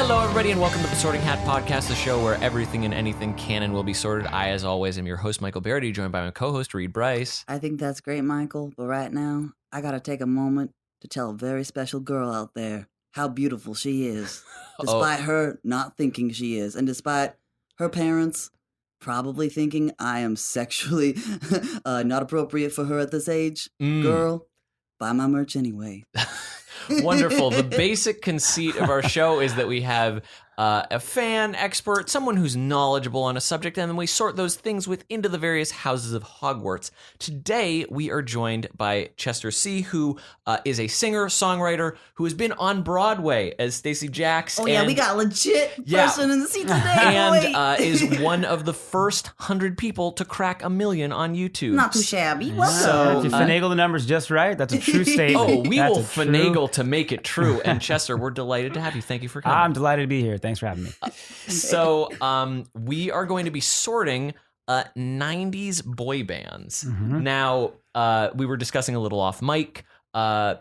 Hello, everybody, and welcome to the Sorting Hat Podcast, the show where everything and anything can and will be sorted. I, as always, am your host, Michael Barryte, joined by my co-host, Brice. I think that's great, Michael, but right now, I gotta take a moment to tell a very special girl out there how beautiful she is, despite her not thinking she is, and despite her parents probably thinking I am sexually not appropriate for her at this age. Girl, buy my merch anyway. Wonderful. The basic conceit of our show is that we have a fan, expert, someone who's knowledgeable on a subject, and then we sort those things into the various houses of Hogwarts. Today, we are joined by Chester C., who is a singer, songwriter, who has been on Broadway as Stacey Jacks. Oh, yeah, we got a legit person in the seat today, and is one of the first 100 people to crack 1 million on YouTube. Not too shabby. Welcome. So if you finagle the numbers just right, that's a true statement. Oh, we will finagle to make it true. And Chester, we're delighted to have you. Thank you for coming. I'm delighted to be here. Thanks for having me. So we are going to be sorting 90s boy bands. Mm-hmm. Now, we were discussing a little off mic,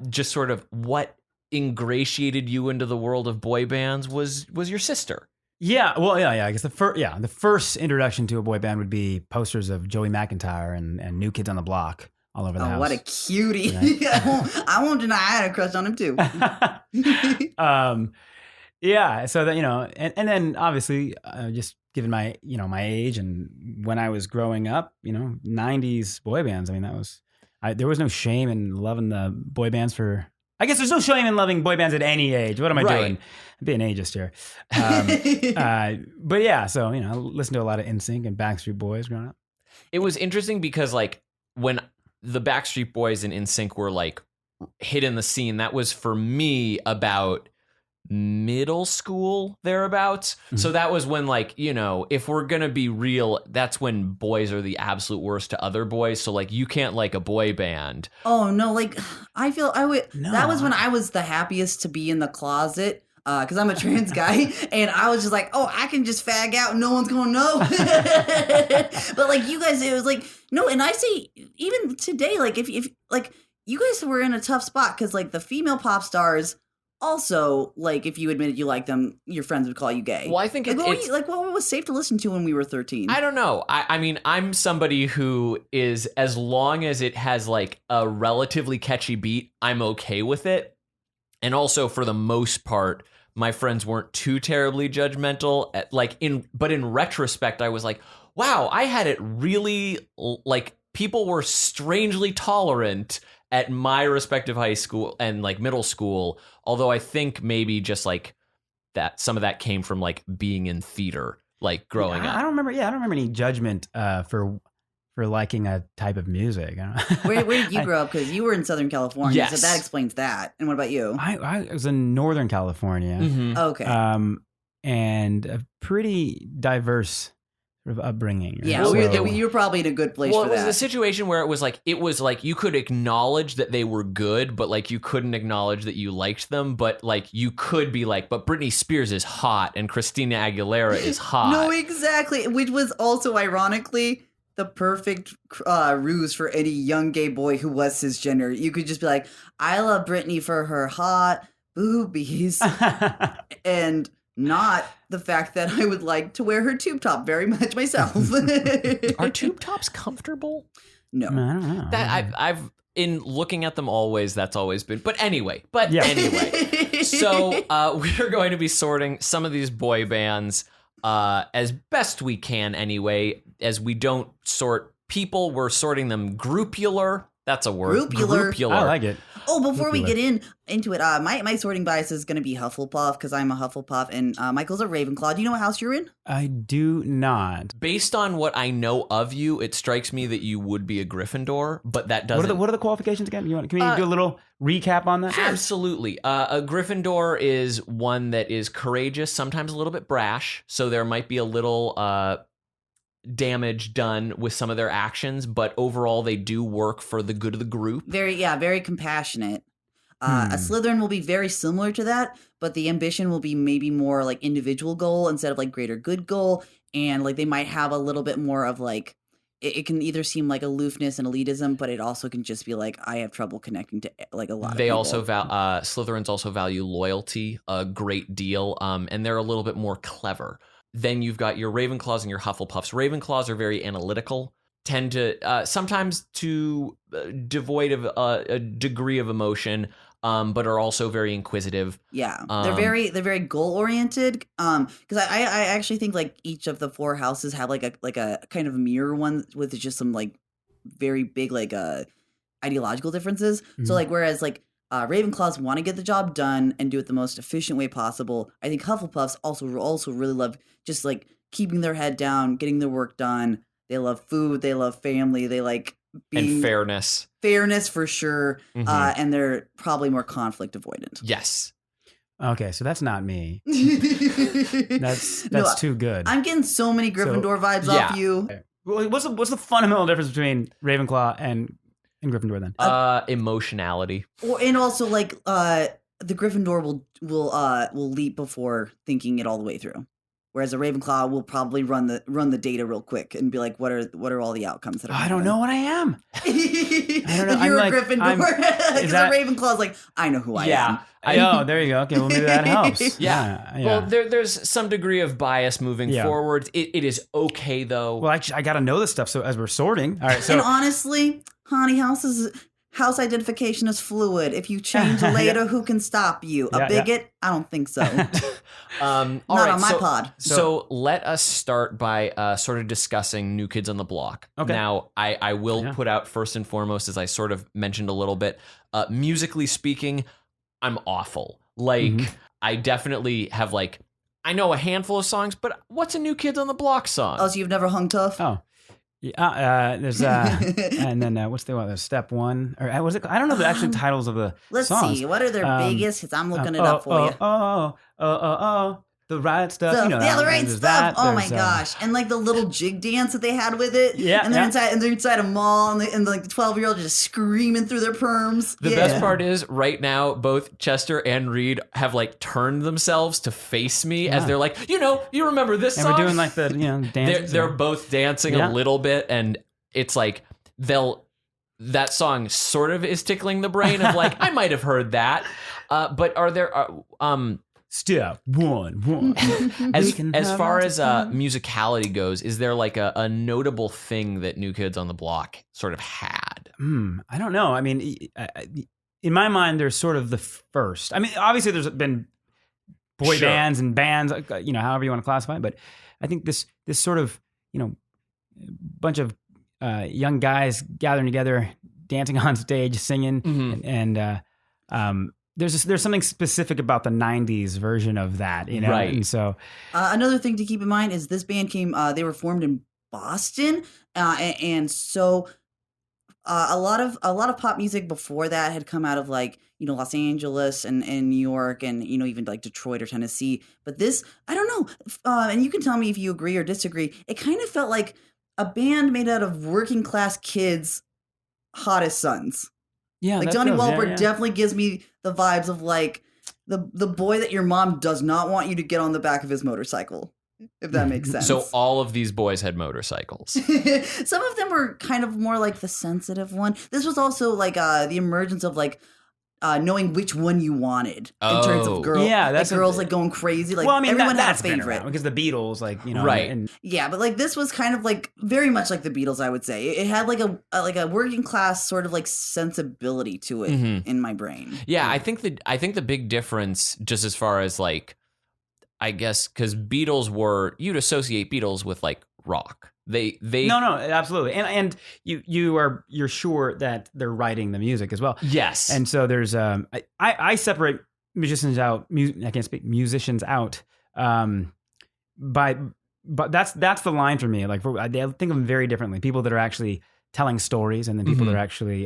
just sort of what ingratiated you into the world of boy bands was your sister. Yeah, well, yeah. I guess the first introduction to a boy band would be posters of Joey McIntyre and New Kids on the Block all over the house. What a cutie. Right? I won't deny I had a crush on him too. Yeah, so that, and then obviously just given my age and when I was growing up, 90s boy bands, I mean, there was no shame in loving the boy bands I guess there's no shame in loving boy bands at any age. What am I doing? I'm being ageist here. But yeah, so, I listened to a lot of NSYNC and Backstreet Boys growing up. It was interesting because when the Backstreet Boys and NSYNC were hitting the scene, that was for me about middle school thereabouts. Mm-hmm. So that was when if we're gonna be real, that's when boys are the absolute worst to other boys. So you can't like a boy band. Oh no, I feel I would. No. That was when I was the happiest to be in the closet. Because I'm a trans guy, and I was just I can just fag out and no one's gonna know. But you guys, it was no, and I say even today, if you guys were in a tough spot because the female pop stars. Also, if you admitted you like them, your friends would call you gay. Well, I think what was safe to listen to when we were 13? I don't know. I mean, I'm somebody who is, as long as it has a relatively catchy beat, I'm okay with it. And also, for the most part, my friends weren't too terribly judgmental. But in retrospect, I was wow, I had it really people were strangely tolerant at my respective high school and middle school, although I think maybe just that some of that came from being in theater, growing up. I don't remember any judgment for liking a type of music. Where did you grow up? Because you were in Southern California, yes. So that explains that. And what about you? I was in Northern California. Mm-hmm. Okay. And a pretty diverse sort of upbringing. Right? Yeah, you're probably in a good place for that. Well, it was a situation where it was you could acknowledge that they were good, but you couldn't acknowledge that you liked them, but you could be but Britney Spears is hot and Christina Aguilera is hot. No, exactly, which was also ironically the perfect ruse for any young gay boy who was cisgender. You could just be I love Britney for her hot boobies and not the fact that I would like to wear her tube top very much myself. Are tube tops comfortable? No. I don't know. That I've in looking at them always, that's always been. But anyway. So we're going to be sorting some of these boy bands as best we can anyway. As we don't sort people, we're sorting them groupular. That's a word. Groupular. I like it. Oh, before we get into it, my sorting bias is going to be Hufflepuff because I'm a Hufflepuff and Michael's a Ravenclaw. Do you know what house you're in? I do not. Based on what I know of you, it strikes me that you would be a Gryffindor, but that doesn't. What are the qualifications again? Can we do a little recap on that? Absolutely. A Gryffindor is one that is courageous, sometimes a little bit brash, so there might be a little damage done with some of their actions, but overall they do work for the good of the group. Very compassionate. A Slytherin will be very similar to that, but the ambition will be maybe more individual goal instead of greater good goal, and they might have a little bit more of it can either seem like aloofness and elitism, but it also can just be like, I have trouble connecting to like a lot of They people. also Slytherins also value loyalty a great deal, and they're a little bit more clever. Then you've got your Ravenclaws and your Hufflepuffs. Ravenclaws are very analytical, tend to sometimes to devoid of a degree of emotion, but are also very inquisitive. Yeah, they're very goal oriented. Because I actually think like each of the 4 houses have like a kind of mirror one with just some like very big like ideological differences. Mm-hmm. So like whereas like Ravenclaws want to get the job done and do it the most efficient way possible. I think Hufflepuffs also really love just like keeping their head down, getting their work done. They love food. They love family. They like being And fairness. Fairness for sure. Mhm. And they're probably more conflict avoidant. Yes. Okay, so that's not me. That's No, too good. I'm getting so many Gryffindor vibes off you. Well, what's the fundamental difference between Ravenclaw and Gryffindor then? Emotionality. And also like the Gryffindor will leap before thinking it all the way through. Whereas a Ravenclaw will probably run the data real quick and be like, what are all the outcomes that are I don't know what I am. I don't know. You're I'm a like- Gryffindor. Because that- a Ravenclaw's like, I know who I am. Oh, there you go. Okay, well maybe that helps. Yeah. Yeah. Well, there's some degree of bias moving Yeah. forward. It is okay though. Well, I got to know this stuff. So as we're sorting, all right. So And honestly, Haunted house identification is fluid. If you change later, who can stop you? A Yeah, bigot? I don't think so. all Not right, on my so, pod. So let us start by sort of discussing New Kids on the Block. Okay. Now, I will put out first and foremost, as I sort of mentioned a little bit, musically speaking, I'm awful. Like, I definitely have like, I know a handful of songs, but what's a New Kids on the Block song? Oh, so you've never hung tough? Oh. Yeah, there's and then what's the other step one or was it? I don't know the actual titles of the Let's songs. see. What are their biggest hits? I'm looking it up for you. The right stuff. The, You know, yeah, the that- right there's stuff. that, Oh my there's, gosh! And like the little jig dance that they had with it. Yeah, And they're yeah. inside a mall, and like the 12-year-old just screaming through their perms. The best part is right now, both Chester and Reed have like turned themselves to face me as they're like, you remember this and song? we're doing like the dance. They're both dancing Yeah. a little bit, and it's like that song sort of is tickling the brain of like, I might have heard that. But are there step one. as far as musicality goes, is there like a notable thing that New Kids on the Block sort of had? I don't know. I mean, in my mind, there's sort of the first. I mean, obviously, there's been boy Sure. bands and bands, however you want to classify it. But I think this sort of, bunch of young guys gathering together, dancing on stage, singing, and there's something specific about the '90s version of that, Right. And so, another thing to keep in mind is this band they were formed in Boston, and so a lot of pop music before that had come out of like Los Angeles and New York and even like Detroit or Tennessee. But this, I don't know, and you can tell me if you agree or disagree. It kind of felt like a band made out of working class kids' hottest sons. yeah, Like that Donnie feels- Wahlberg yeah. definitely gives me the vibes of like the boy that your mom does not want you to get on the back of his motorcycle, if that makes sense. So all of these boys had motorcycles. Some of them were kind of more like the sensitive one. This was also like the emergence of like knowing which one you wanted in terms Oh. of girls. Yeah, like that's girls like going crazy. Like well, I mean, everyone that's had a been favorite. around because the Beatles, Right. And Yeah, but like this was kind of like very much like the Beatles, I would say. It had like a working class sort of like sensibility to it in my brain. Yeah, I think the big difference, just as far as like, I guess, because you'd associate Beatles with like rock. They no, absolutely, and you're sure that they're writing the music as well. yes, And so there's I separate musicians out. I can't speak musicians out. But that's the line for me. Like I think of them very differently. People that are actually telling stories, and then people that are actually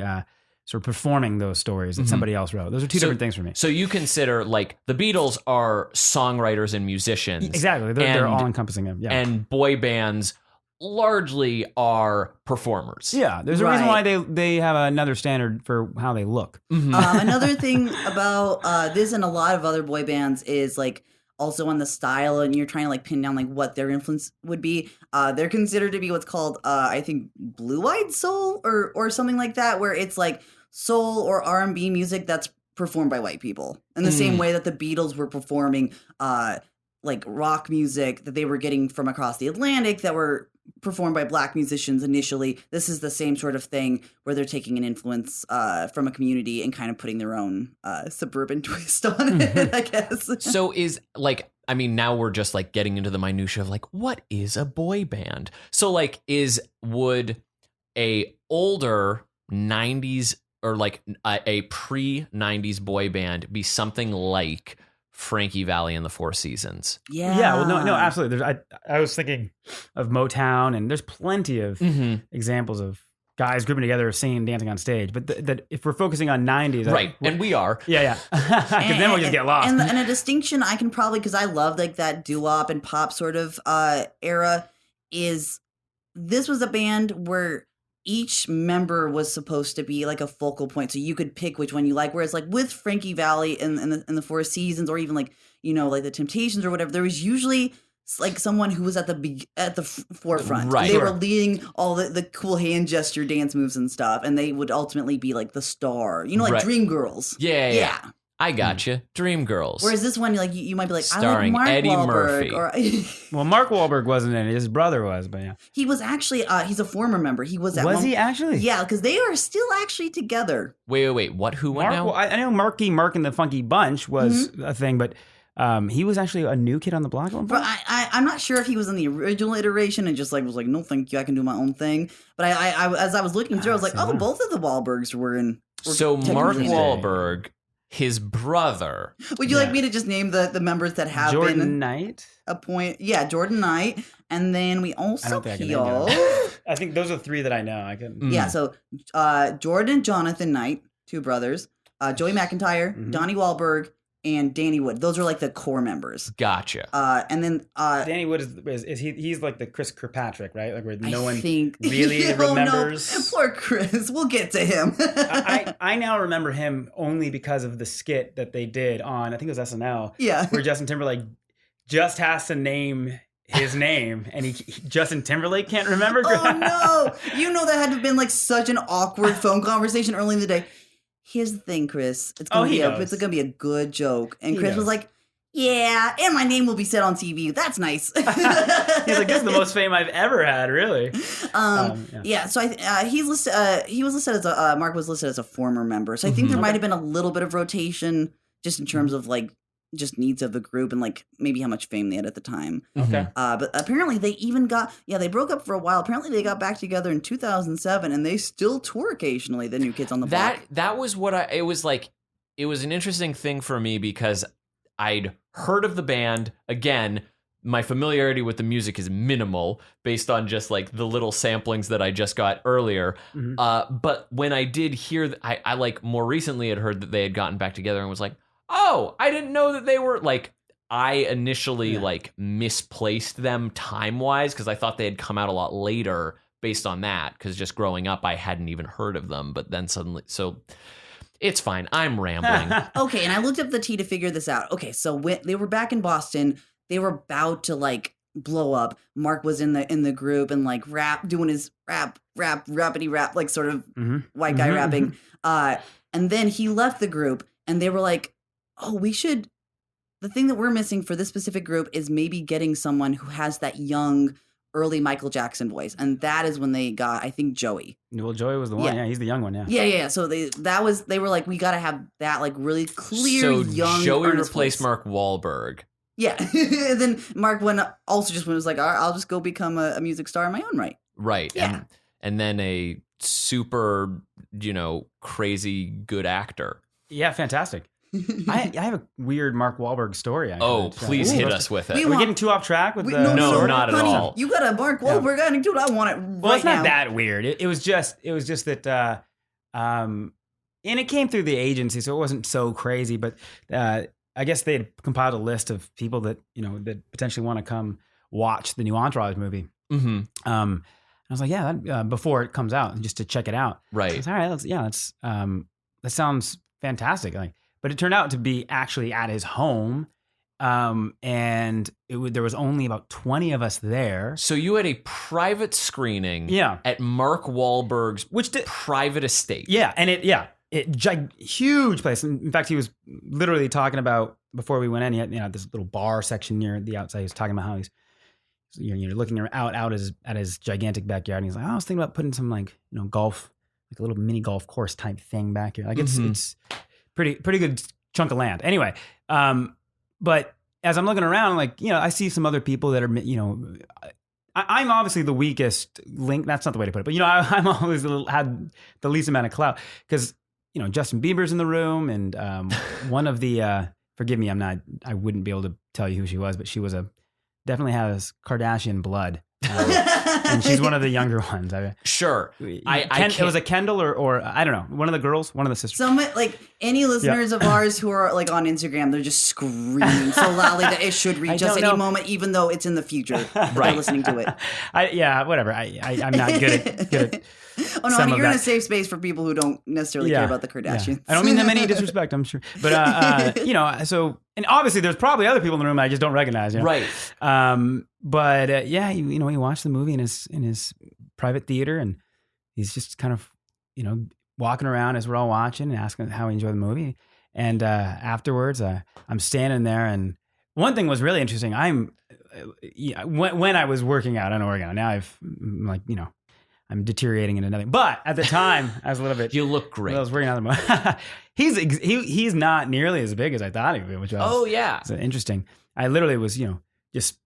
sort of performing those stories that somebody else wrote. Those are two different things for me. So you consider like the Beatles are songwriters and musicians, Exactly, they're all encompassing them. Yeah. and boy bands largely are performers. Yeah, there's a reason why Right. they have another standard for how they look. Another thing about this and a lot of other boy bands is like also on the style, and you're trying to like pin down like what their influence would be. They're considered to be what's called I think blue-eyed soul or something like that, where it's like soul or R&B music that's performed by white people in the same way that the Beatles were performing like rock music that they were getting from across the Atlantic that were performed by black musicians initially. This is the same sort of thing where they're taking an influence from a community and kind of putting their own suburban twist on it, I guess. So is like, I mean, now we're just like getting into the minutia of like, what is a boy band? So like, would a older 90s or like a pre-90s boy band be something like Frankie Valli and the Four Seasons? Yeah. Well, no, absolutely. I was thinking of Motown, and there's plenty of examples of guys grouping together, singing, dancing on stage. But that if we're focusing on 90s, right? And we are, yeah, because then we'll just get lost. And a distinction I can probably, because I love like that doo-wop and pop sort of era, is this was a band where each member was supposed to be like a focal point, so you could pick which one you like. Whereas like with Frankie Valli and the Four Seasons, or even like, you know, like the Temptations or whatever, there was usually like someone who was at the forefront. Right. They were leading all the cool hand gesture dance moves and stuff, and they would ultimately be like the star. You know, like Dreamgirls. Yeah. I got you. Dreamgirls. Whereas this one, like you might be like, starring I like Mark Eddie Wahlberg, Murphy. Well, Mark Wahlberg wasn't in it. His brother was, but yeah. He was actually, he's a former member. He was at he actually? Yeah, because they are still actually together. Wait. What? Who went now? I know Mark and the Funky Bunch was a thing, but he was actually a new kid on the block at one point. But I'm not sure if he was in the original iteration and just like was like, no, thank you, I can do my own thing. But I as I was looking through, I was like, oh, both of the Wahlbergs were in. So Mark Wahlberg, his brother. Would you like me to just name the members that have Jordan been Knight? Jordan Knight, and then we also I think those are three that I know. I can. Yeah, so Jordan, Jonathan Knight, two brothers, Joey McIntyre, Donnie Wahlberg, and Danny Wood. Those are like the core members. Gotcha. And then Danny Wood is he's like the Chris Kirkpatrick, right? Like where no one think, really remembers. No. Poor Chris. We'll get to him. I now remember him only because of the skit that they did on, I think it was SNL. Yeah. Where Justin Timberlake just has to name his name, and Justin Timberlake can't remember. Oh no! You know that had to have been like such an awkward phone conversation early in the day. Here's the thing, Chris. It's gonna be a good joke. And Chris was like, yeah, and my name will be said on TV. That's nice. He's like, this is the most fame I've ever had, really. Yeah. So he's listed. He was listed as Mark was listed as a former member. So I think there might have been a little bit of rotation, just in terms of like just needs of the group and like maybe how much fame they had at the time. Okay. But apparently they even they broke up for a while. Apparently they got back together in 2007, and they still tour occasionally. The New Kids on the Block. That was what it was like. It was an interesting thing for me because I'd heard of the band. Again, my familiarity with the music is minimal based on just like the little samplings that I just got earlier. But when I did hear, I like more recently had heard that they had gotten back together and was like, oh, I didn't know that they were like, I initially like misplaced them time-wise because I thought they had come out a lot later based on that, because just growing up I hadn't even heard of them, but then suddenly, so it's fine. I'm rambling. Okay, and I looked up the T to figure this out. Okay, so when they were back in Boston, they were about to like blow up. Mark was in the group and like doing his rappity rap, like sort of white guy rapping. And then he left the group, and they were like, oh, the thing that we're missing for this specific group is maybe getting someone who has that young, early Michael Jackson voice. And that is when they got, I think, Joey. Well, Joey was the one. Yeah, he's the young one, yeah. Yeah. So they were like, we got to have that like really clear, so young Joey replaced voice. Mark Wahlberg. Yeah. And then Mark was like, all right, I'll just go become a music star in my own right. Right. Yeah. And then a super, crazy good actor. Yeah, fantastic. I have a weird Mark Wahlberg story. Actually. Oh, please hit us with it. Are we getting too off track with the No, not honey, at all. You got a Mark Wahlberg anecdote. I want it right now. Well, it's not that weird. It was just that, and it came through the agency, so it wasn't so crazy. But I guess they had compiled a list of people that that potentially want to come watch the new Entourage movie. Mm-hmm. I was like, yeah, before it comes out, just to check it out. Right. I was, all right, that sounds fantastic. Like. But it turned out to be actually at his home, and there was only about 20 of us there. So you had a private screening at Mark Wahlberg's private estate. Yeah, and huge place. In fact, he was literally talking about, before we went in, he had this little bar section near the outside. He was talking about how you're looking out at his gigantic backyard, and he's like, I was thinking about putting some golf, like a little mini golf course type thing back here. Like it's pretty good chunk of land. Anyway, but as I'm looking around, I see some other people that are, I'm obviously the weakest link. That's not the way to put it, but I'm always had the least amount of clout because Justin Bieber's in the room, and one of the forgive me, I wouldn't be able to tell you who she was, but she was definitely has Kardashian blood. And she's one of the younger ones. Sure. It was a Kendall or I don't know, one of the girls, one of the sisters. Some any listeners of ours who are on Instagram, they're just screaming so loudly that it should reach us any moment, even though it's in the future. Right. They're listening to it. Whatever. I'm not good at Oh no, you're in a safe space for people who don't necessarily care about the Kardashians. Yeah. I don't mean them any disrespect, I'm sure. But so, and obviously there's probably other people in the room I just don't recognize. Right. But he watched the movie in his private theater, and he's just kind of walking around as we're all watching and asking how he enjoyed the movie. And afterwards, I'm standing there, and one thing was really interesting. When I was working out, I don't work out now. I'm deteriorating into nothing. But at the time, I was a little bit. You look great. I was working out the he's not nearly as big as I thought he would be, which was interesting. I literally was, just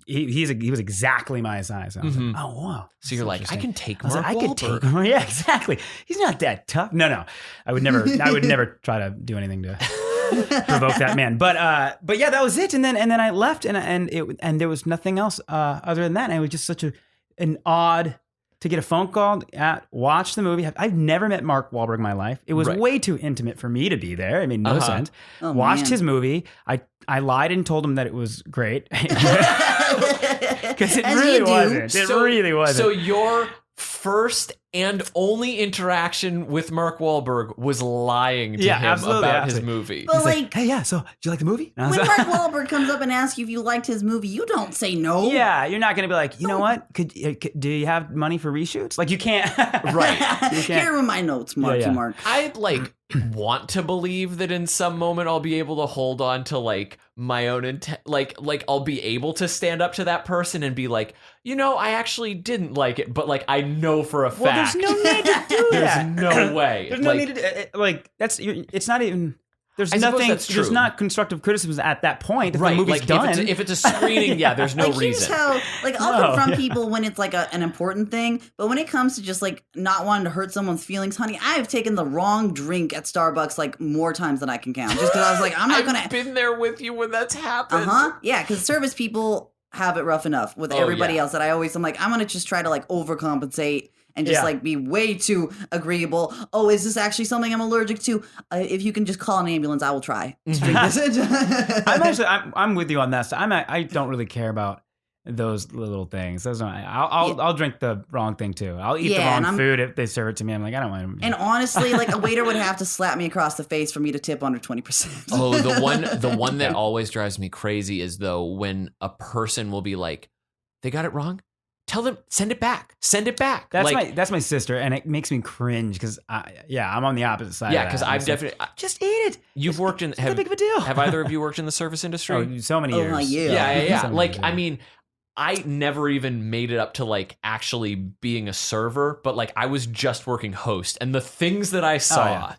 he was exactly my size. I was like, oh wow. So you're like, I can take Mark Wahlberg. I could take him. Yeah, exactly. He's not that tough. No. I would never try to do anything to provoke that man. But yeah, that was it. And then I left, and there was nothing else other than that. And it was just such an odd. To get a phone call, watch the movie. I've never met Mark Wahlberg in my life. It was way too intimate for me to be there. It made no sense. Oh, watched his movie. I lied and told him that it was great. Because it really wasn't. It really wasn't. So your first and only interaction with Mark Wahlberg was lying to him about his movie. But hey, so did you like the movie? When Mark Wahlberg comes up and asks you if you liked his movie, you don't say no. Yeah, you're not going to be like, you know what? Do you have money for reshoots? You can't. Right. You can't. Here are my notes, Marky Mark. I'd want to believe that in some moment I'll be able to hold on to my own intent. I'll be able to stand up to that person and be like, I actually didn't like it, but I know for a fact. There's no need to do There's that. no way. There's no need to it's not even. There's nothing. There's not constructive criticism at that point. If the movie's done. If it's a screening, there's no reason. Here's how, I'll confront people when it's an important thing, but when it comes to just not wanting to hurt someone's feelings, honey, I have taken the wrong drink at Starbucks more times than I can count. Just because I was I'm not gonna. I've been there with you when that's happened. Yeah, because service people have it rough enough with everybody else that I'm gonna just try to overcompensate. And just be way too agreeable. Oh, is this actually something I'm allergic to? If you can just call an ambulance, I will try to drink this. I'm with you on that. I don't really care about those little things. I'll drink the wrong thing too. I'll eat the wrong food if they serve it to me. I'm like, I don't want to. And honestly, a waiter would have to slap me across the face for me to tip under 20%. Oh, the one that always drives me crazy is when a person will be like, they got it wrong. Tell them, send it back. Send it back. That's my sister, and it makes me cringe because I'm on the opposite side. Yeah, because I've definitely just eat it. You've worked in. How big of a deal? Have either of you worked in the service industry? Oh, so many years. Yeah. Yeah. I never even made it up to actually being a server, but I was just working host, and the things that I saw,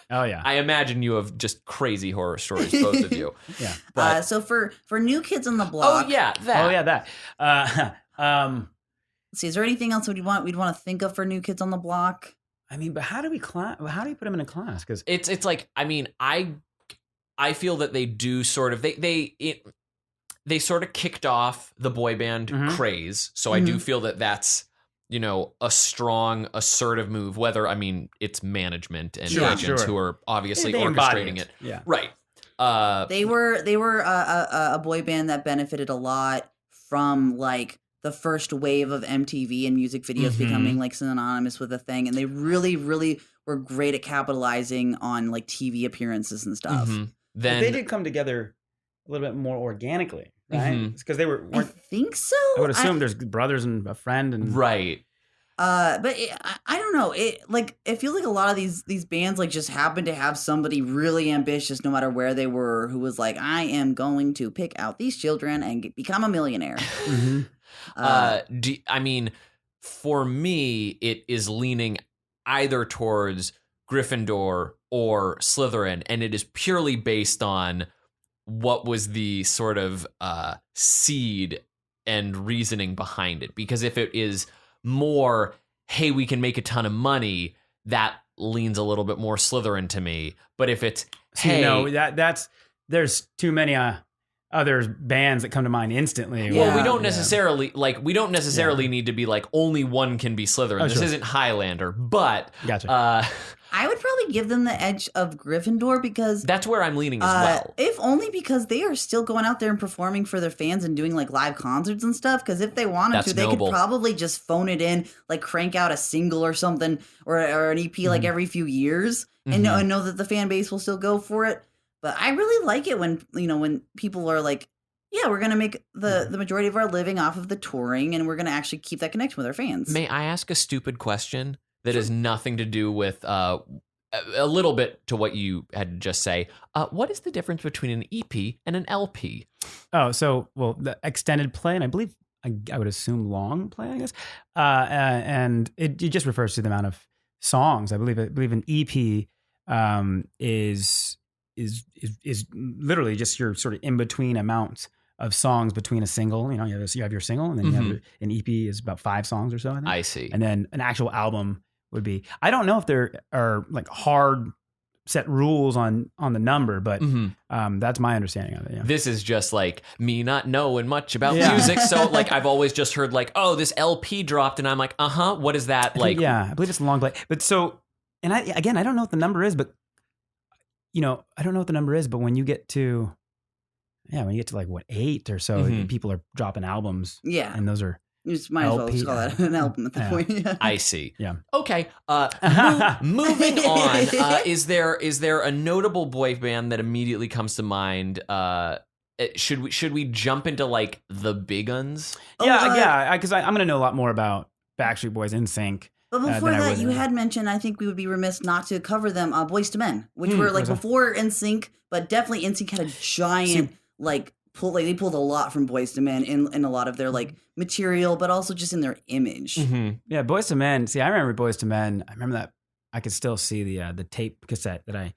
I imagine you have just crazy horror stories, both of you. Yeah. But, so for New Kids on the Block. That. See, is there anything else we'd want to think of for New Kids on the Block? But how do you put them in a class? Because it's I feel that they do sort of they sort of kicked off the boy band craze, so I do feel that that's a strong assertive move. Whether it's management and agents who are obviously orchestrating it. Yeah, right. They were a boy band that benefited a lot from the first wave of MTV and music videos becoming synonymous with a thing, and they really, really were great at capitalizing on TV appearances and stuff. Then they did come together a little bit more organically, right? Because they I weren't. think so. I would assume there's brothers and a friend and Right. But I don't know. It feels like a lot of these bands like just happen to have somebody really ambitious, no matter where they were, who was like, I am going to pick out these children and become a millionaire. I mean, for me, it is leaning either towards Gryffindor or Slytherin, and it is purely based on what was the sort of seed and reasoning behind it. Because if it is more, hey, we can make a ton of money, that leans a little bit more Slytherin to me. But if it's, hey, that's there's too many other bands that come to mind instantly. Well, we don't necessarily need to be like only one can be Slytherin. This isn't Highlander, but gotcha. I would probably give them the edge of Gryffindor because that's where I'm leaning as well. If only because they are still going out there and performing for their fans and doing like live concerts and stuff. Because if they wanted to, they could probably just phone it in, like crank out a single or something or an EP like every few years, and know that the fan base will still go for it. But I really like it when people are like, yeah, we're gonna make the majority of our living off of the touring, and we're gonna actually keep that connection with our fans. May I ask a stupid question that has nothing to do with a little bit to what you had to just say? What is the difference between an EP and an LP? Oh, so the extended play, and I believe I would assume long play, I guess, and it just refers to the amount of songs. I believe an EP is literally just your sort of in between amount of songs between a single. You know, you have your single, and then you have an EP is about 5 songs or so, I think. I see. And then an actual album would be, I don't know if there are like hard set rules on the number, but that's my understanding of it. Yeah. This is just like me not knowing much about music. So like I've always just heard like, oh, this LP dropped, and I'm like, what is that? Like, I believe it's a long play. But so, and I don't know what the number is, but I don't know what the number is, but when you get to like what 8 or so, people are dropping albums. Yeah. And those are, you just might as well just call that an album at the point. I see. Yeah. Okay. Moving on. Is there a notable boy band that immediately comes to mind? Should we jump into like the big uns? Because I'm going to know a lot more about Backstreet Boys, NSYNC. But before that, you had mentioned, I think we would be remiss not to cover them, Boyz II Men, which were like before NSYNC, but definitely NSYNC had a giant they pulled a lot from Boyz II Men in a lot of their like material, but also just in their image. Yeah, Boyz II Men. See, I remember Boyz II Men. I remember that. I could still see the tape cassette that I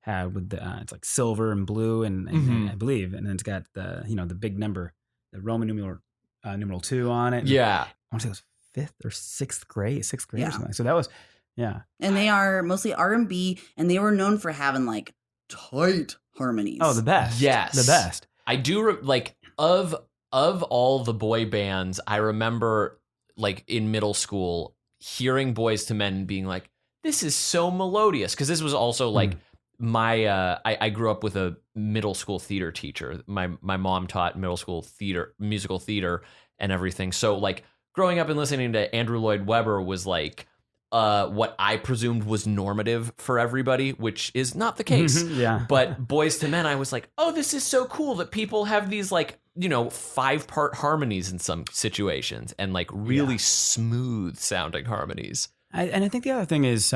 had with the it's like silver and blue and I believe, and then it's got the the big number, the Roman numeral 2 on it. Yeah, I want to say it was 5th or 6th grade or something. So that was And they are mostly R&B, and they were known for having like tight harmonies. Oh, the best. Yes, the best. I do like of all the boy bands. I remember like in middle school hearing Boyz II Men being like, "This is so melodious." Because this was also like my I grew up with a middle school theater teacher. My mom taught middle school theater, musical theater, and everything. So like growing up and listening to Andrew Lloyd Webber was like what I presumed was normative for everybody, which is not the case. But Boyz II Men, I was like, oh, this is so cool that people have these like 5-part harmonies in some situations and like really smooth sounding harmonies. And I think the other thing is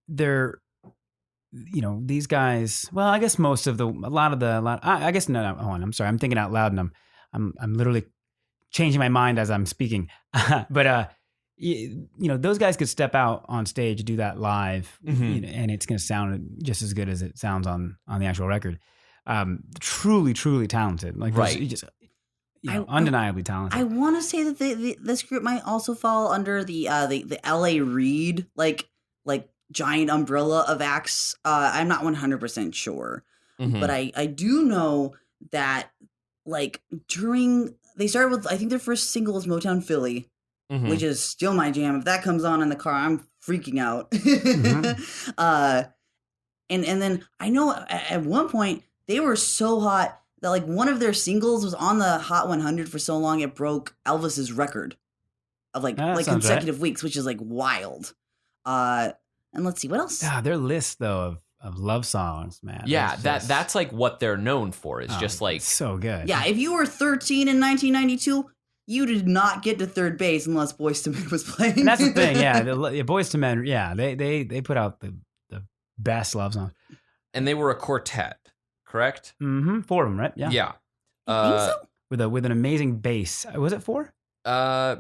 they're these guys. Well, I guess most of I guess no. Hold on, I'm sorry. I'm thinking out loud, and I'm literally changing my mind as I'm speaking. But those guys could step out on stage, do that live, and it's going to sound just as good as it sounds on the actual record. Truly, truly talented. Like just undeniably talented. I want to say that this group might also fall under the L.A. Reid like giant umbrella of acts. I'm not 100% sure, but I do know that like they started with, I think their first single was Motown Philly. Which is still my jam. If that comes on in the car, I'm freaking out. And then I know at one point they were so hot that like one of their singles was on the Hot 100 for so long it broke Elvis's record of like consecutive weeks, which is like wild. And let's see what else. Their list though love songs, man. Yeah, It's just- that's like what they're known for. Is just like so good. Yeah, if you were 13 in 1992, you did not get to third base unless Boyz II Men was playing. And that's the thing. Yeah, the Boyz II Men. Yeah, they put out the best love songs. and they were a quartet, correct? Mm-hmm. 4 of them, right? Yeah. Yeah. I think so. With an amazing bass. Was it 4?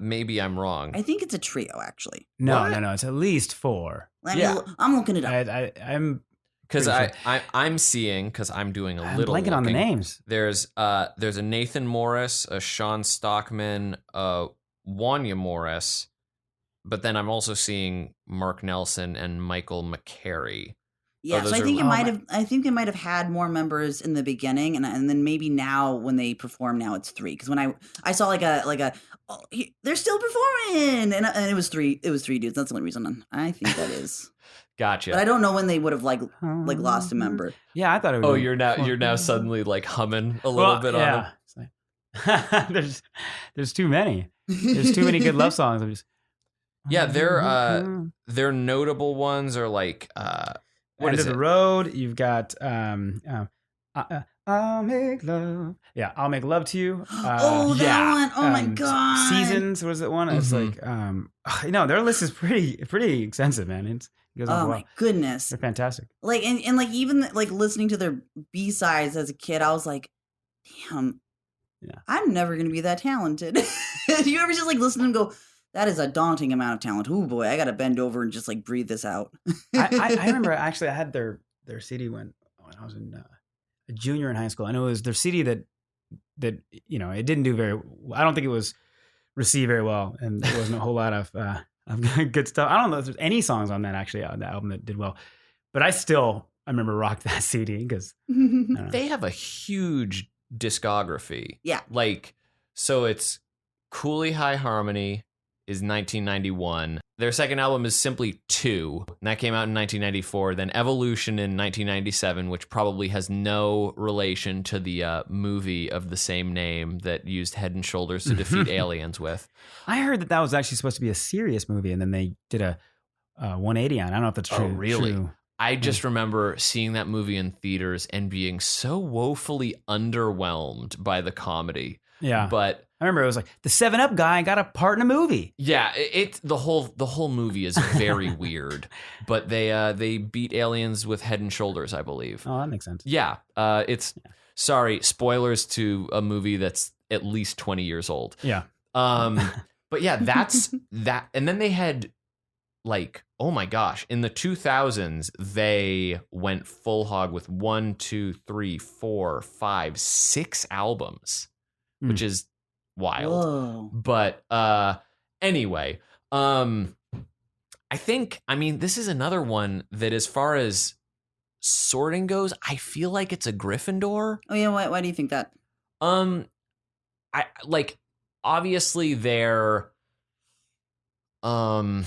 Maybe I'm wrong. I think it's a trio, actually. No, What? no. It's at least 4. I'm looking it up. I'm Because pretty I'm seeing, because I'm doing a I'm little blanking on the looking. names. There's a Nathan Morris, a Sean Stockman, a Wanya Morris, but then I'm also seeing Mark Nelson and Michael McCary. Yeah, those so I are- think Oh, I think they might have had more members in the beginning, and then maybe now when they perform now it's 3. Because when I saw they're still performing, and it was 3 dudes. That's the only reason I think that is. Gotcha. But I don't know when they would have like lost a member. Yeah, I thought it would. Oh, be you're now 4. suddenly like humming a little bit on them. It's like- there's too many. There's too many good love songs. I'm just Yeah, they're notable ones are like what End is of it? the Road. You've got I'll make love. Yeah, I'll make love to you. That one. Oh my god. Seasons was it one? It's like their list is pretty extensive, man. It goes on Oh well. my goodness. They're fantastic. Like and like even like listening to their B-sides as a kid, I was like, damn. Yeah. I'm never gonna be that talented. Do you ever just like listen and go, that is a daunting amount of talent. Oh boy, I gotta bend over and just like breathe this out. I remember actually I had their CD when I was in a junior in high school. I know it was their CD that it didn't do very. I don't think it was received very well, and there wasn't a whole lot of good stuff. I don't know if there's any songs on that actually on the album that did well, but I remember rocked that CD because They have a huge discography. Yeah. Like, so it's Cooley High Harmony is 1991. Their second album is simply 2, and that came out in 1994. Then Evolution in 1997, which probably has no relation to the movie of the same name that used Head and Shoulders to defeat aliens with. I heard that was actually supposed to be a serious movie, and then they did a 180 on. I don't know if that's true. Oh, really? True. I just remember seeing that movie in theaters and being so woefully underwhelmed by the comedy. Yeah, But I remember it was like the 7-Up guy got a part in a movie. yeah, it's the whole movie is very weird. But they beat aliens with Head and Shoulders, I believe. Oh, that makes sense. Yeah, sorry, spoilers to a movie that's at least 20 years old. Yeah. But yeah, that's that. And then they had like, oh my gosh, in the 2000s, they went full hog with 1, 2, 3, 4, 5, 6 albums, which is wild. Whoa. But anyway, I mean, this is another one that as far as sorting goes, I feel like it's a Gryffindor. Oh yeah, why do you think that? I like obviously they're in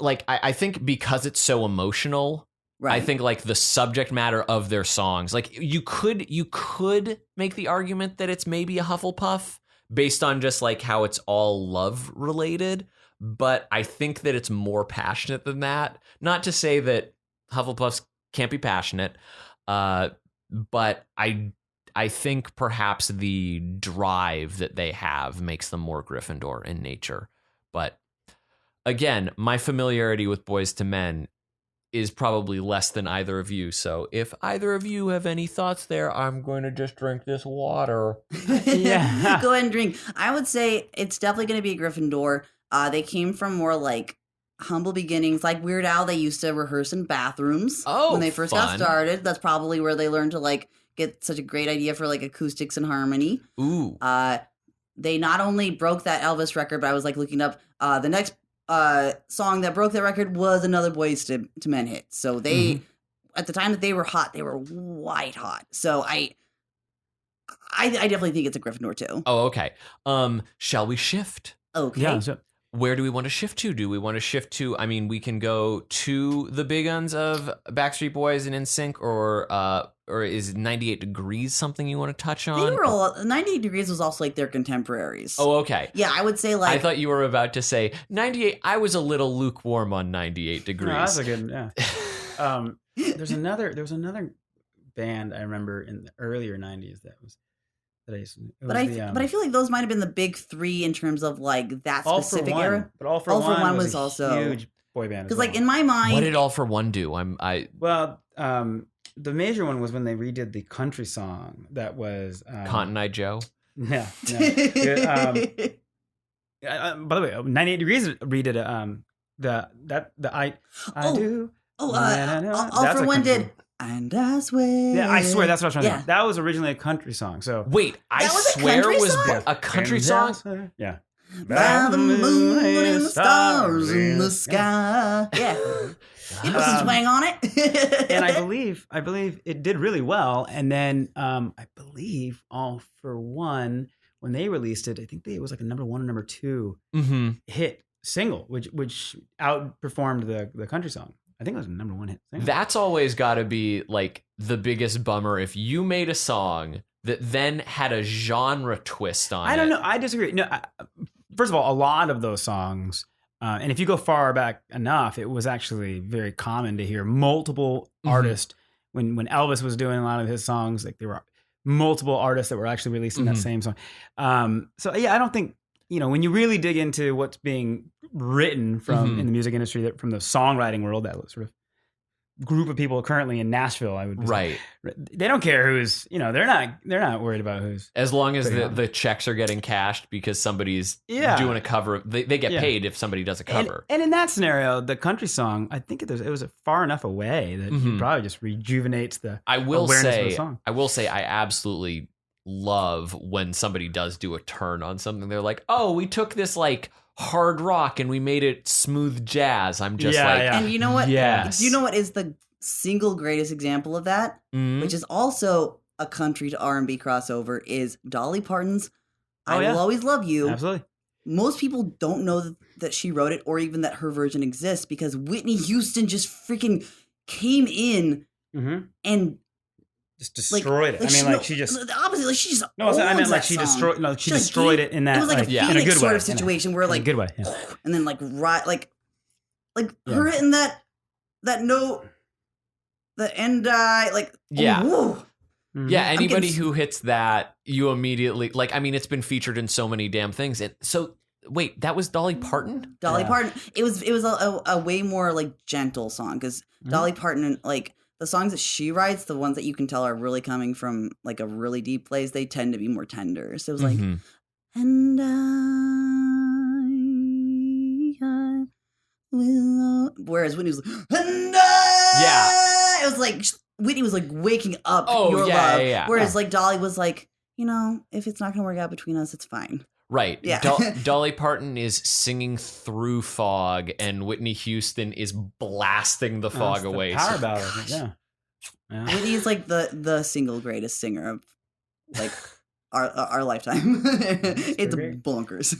like I think because it's so emotional. Right. I think like the subject matter of their songs, like you could make the argument that it's maybe a Hufflepuff based on just like how it's all love related, but I think that it's more passionate than that. Not to say that Hufflepuffs can't be passionate, but I think perhaps the drive that they have makes them more Gryffindor in nature. But again, my familiarity with Boyz II Men is probably less than either of you. So if either of you have any thoughts there, I'm going to just drink this water. Yeah. Go ahead and drink. I would say it's definitely going to be a Gryffindor. They came from more like humble beginnings. Like Weird Al, they used to rehearse in bathrooms when they first got fun. started. That's probably where they learned to like get such a great idea for like acoustics and harmony. Ooh. They not only broke that Elvis record, but I was like looking up the next song that broke that record was another Boyz II Men hit. So they, at the time that they were hot, they were white hot. So I definitely think it's a Gryffindor too. Oh, okay. Shall we shift? Okay. Yeah. So, Where do we want to shift to? Do we want to shift to, I mean, we can go to the big guns of Backstreet Boys and NSYNC, or is 98 Degrees something you want to touch on? They were 98 Degrees was also like their contemporaries. Oh, okay. Yeah, I would say like I thought you were about to say 98. I was a little lukewarm on 98 Degrees. no, that's a good. Yeah. There's another band I remember in the earlier 90s that I feel like those might have been the big three in terms of like that All specific for One. era. But All for One was also huge boy band. Because like in my mind, What did All for One do? The major one was when they redid the country song that was Cotton Eye Joe. No. By the way, 98 Degrees redid I do. All for One did. And I swear. Yeah, I swear that's what I was trying to Yeah. think. That was originally a country song. So Wait, I That was a swear country was song? a country song? Yeah. By the moon and the stars in the sky. Yeah. It was playing on it. And I believe it did really well. And then I believe All for One, when they released it, I think it was like a number 1 or number 2 hit single, which outperformed the country song. I think it was a number 1 hit single. That's always got to be like the biggest bummer if you made a song that then had a genre twist on it. I don't know. I disagree. No, first of all, a lot of those songs, and if you go far back enough, it was actually very common to hear multiple artists. When Elvis was doing a lot of his songs, like there were multiple artists that were actually releasing that same song. So yeah, I don't think, when you really dig into what's being written from in the music industry, that from the songwriting world, that sort of group of people currently in Nashville, I would say, they don't care who's, they're not worried about who's, as long as the checks are getting cashed because somebody's doing a cover. They get paid if somebody does a cover. And in that scenario, the country song, I think it was far enough away that it probably just rejuvenates the awareness of the song. I will say I absolutely love when somebody does do a turn on something. They're like, oh, we took this like hard rock and we made it smooth jazz. I'm just And you know what? Yes. You know what is the single greatest example of that, which is also a country to R&B crossover, is Dolly Parton's "I Will Always Love You." Absolutely. Most people don't know that she wrote it, or even that her version exists, because Whitney Houston just freaking came in and just destroyed it. She just the opposite. Like she just she destroyed. No, she destroyed it in that. It was like a Phoenix in a good sort way, of situation where like in a good way, and then like her hitting that note, the end anybody who hits that, you immediately it's been featured in so many damn things. And so wait, that was Dolly Parton? Dolly Parton. It was a way more like gentle song, because Dolly Parton, like the songs that she writes, the ones that you can tell are really coming from like a really deep place, they tend to be more tender. So it was like, and I will. Whereas Whitney was like, and it was like Whitney was like waking up your love. Yeah. Whereas like Dolly was like, if it's not going to work out between us, it's fine. Right. Yeah. Dolly Parton is singing through fog, and Whitney Houston is blasting the fog away. Power ballad. Yeah. Whitney is like the single greatest singer of like our lifetime. It's bonkers.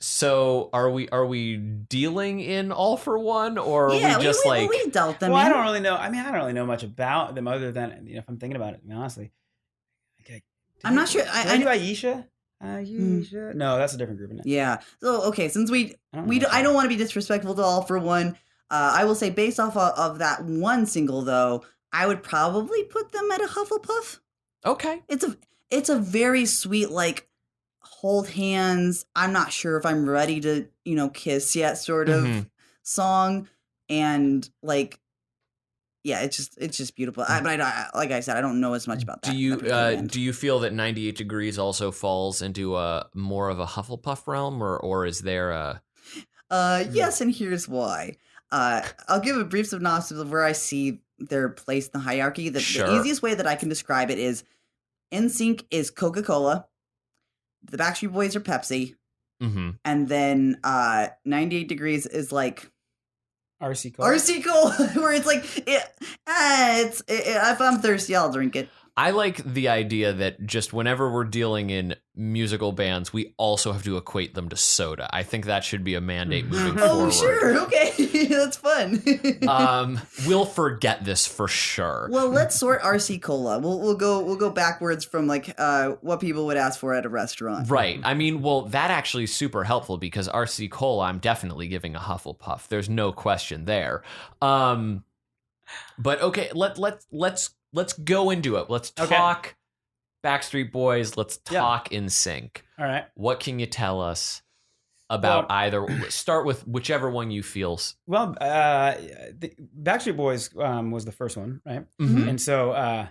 So are we dealing in All for One, or are we just we dealt them? Well, I don't really know. I don't really know much about them other than if I'm thinking about it. Honestly, I'm not sure. I do Aisha. No, that's a different group. Isn't it? Yeah. So okay, since I don't want to be disrespectful to All for One. I will say, based off of that one single, though, I would probably put them at a Hufflepuff. Okay. It's a very sweet, like, hold hands, I'm not sure if I'm ready to, kiss yet sort of song. And like, yeah, it's just beautiful. But like I said, I don't know as much about that. Do you feel that 98 Degrees also falls into more of a Hufflepuff realm, or is there a? Yes, and here's why. I'll give a brief synopsis of where I see their place in the hierarchy. The easiest way that I can describe it is NSYNC is Coca-Cola, the Backstreet Boys are Pepsi, and then 98 Degrees is like RC Cola, where it's like, if I'm thirsty, I'll drink it. I like the idea that just whenever we're dealing in musical bands, we also have to equate them to soda. I think that should be a mandate moving forward. Oh, sure. Okay. That's fun. We'll forget this for sure. Well, let's sort RC Cola. We'll go backwards from like what people would ask for at a restaurant. Right. I mean, well, that actually is super helpful because RC Cola, I'm definitely giving a Hufflepuff. There's no question there. But okay, let's go into it. Let's talk Backstreet Boys. Let's talk NSYNC. All right. What can you tell us about either? Start with whichever one you feel. Well, the Backstreet Boys was the first one, right? Mm-hmm. And so,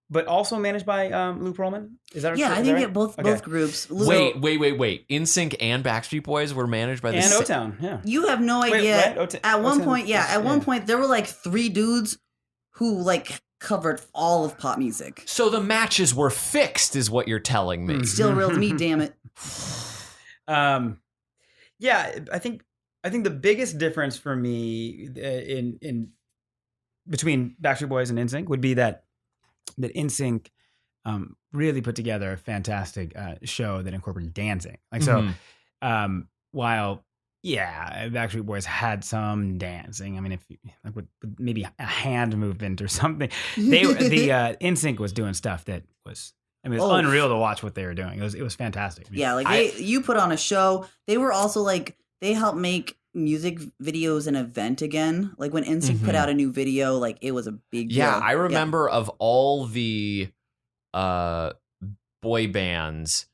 but also managed by Lou Pearlman. Is that I think right? both groups. Wait. NSYNC and Backstreet Boys were managed by the and O-Town. Yeah. You have no idea. Right? At one point, at one point, there were like 3 dudes who like covered all of pop music. So the matches were fixed, is what you're telling me. Still real to me, damn it. Yeah, I think the biggest difference for me in between Backstreet Boys and NSYNC would be that NSYNC really put together a fantastic show that incorporated dancing. Like so, while Backstreet Boys had some dancing. I mean, if you, like with maybe a hand movement or something, the NSYNC was doing stuff that was. I mean, it was unreal to watch what they were doing. It was fantastic. Yeah, like you put on a show. They were also like they helped make music videos an event again. Like when NSYNC put out a new video, like it was a big deal. Yeah, I remember of all the boy bands,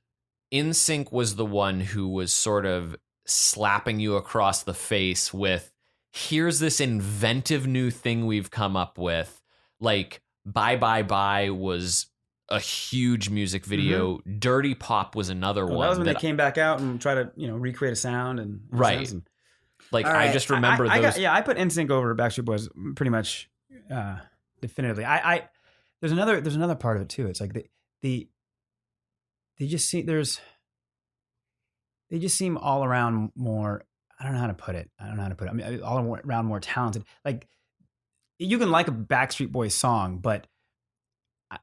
NSYNC was the one who was sort of slapping you across the face with, here's this inventive new thing we've come up with. Like Bye Bye Bye was a huge music video. Dirty Pop was another one. That was when they came back out and tried to, recreate a sound and right. And, like I just remember those. I put NSYNC over Backstreet Boys pretty much definitively. There's another part of it too. It's like they just seem all around more. I don't know how to put it. I mean, all around more talented. Like you can like a Backstreet Boys song, but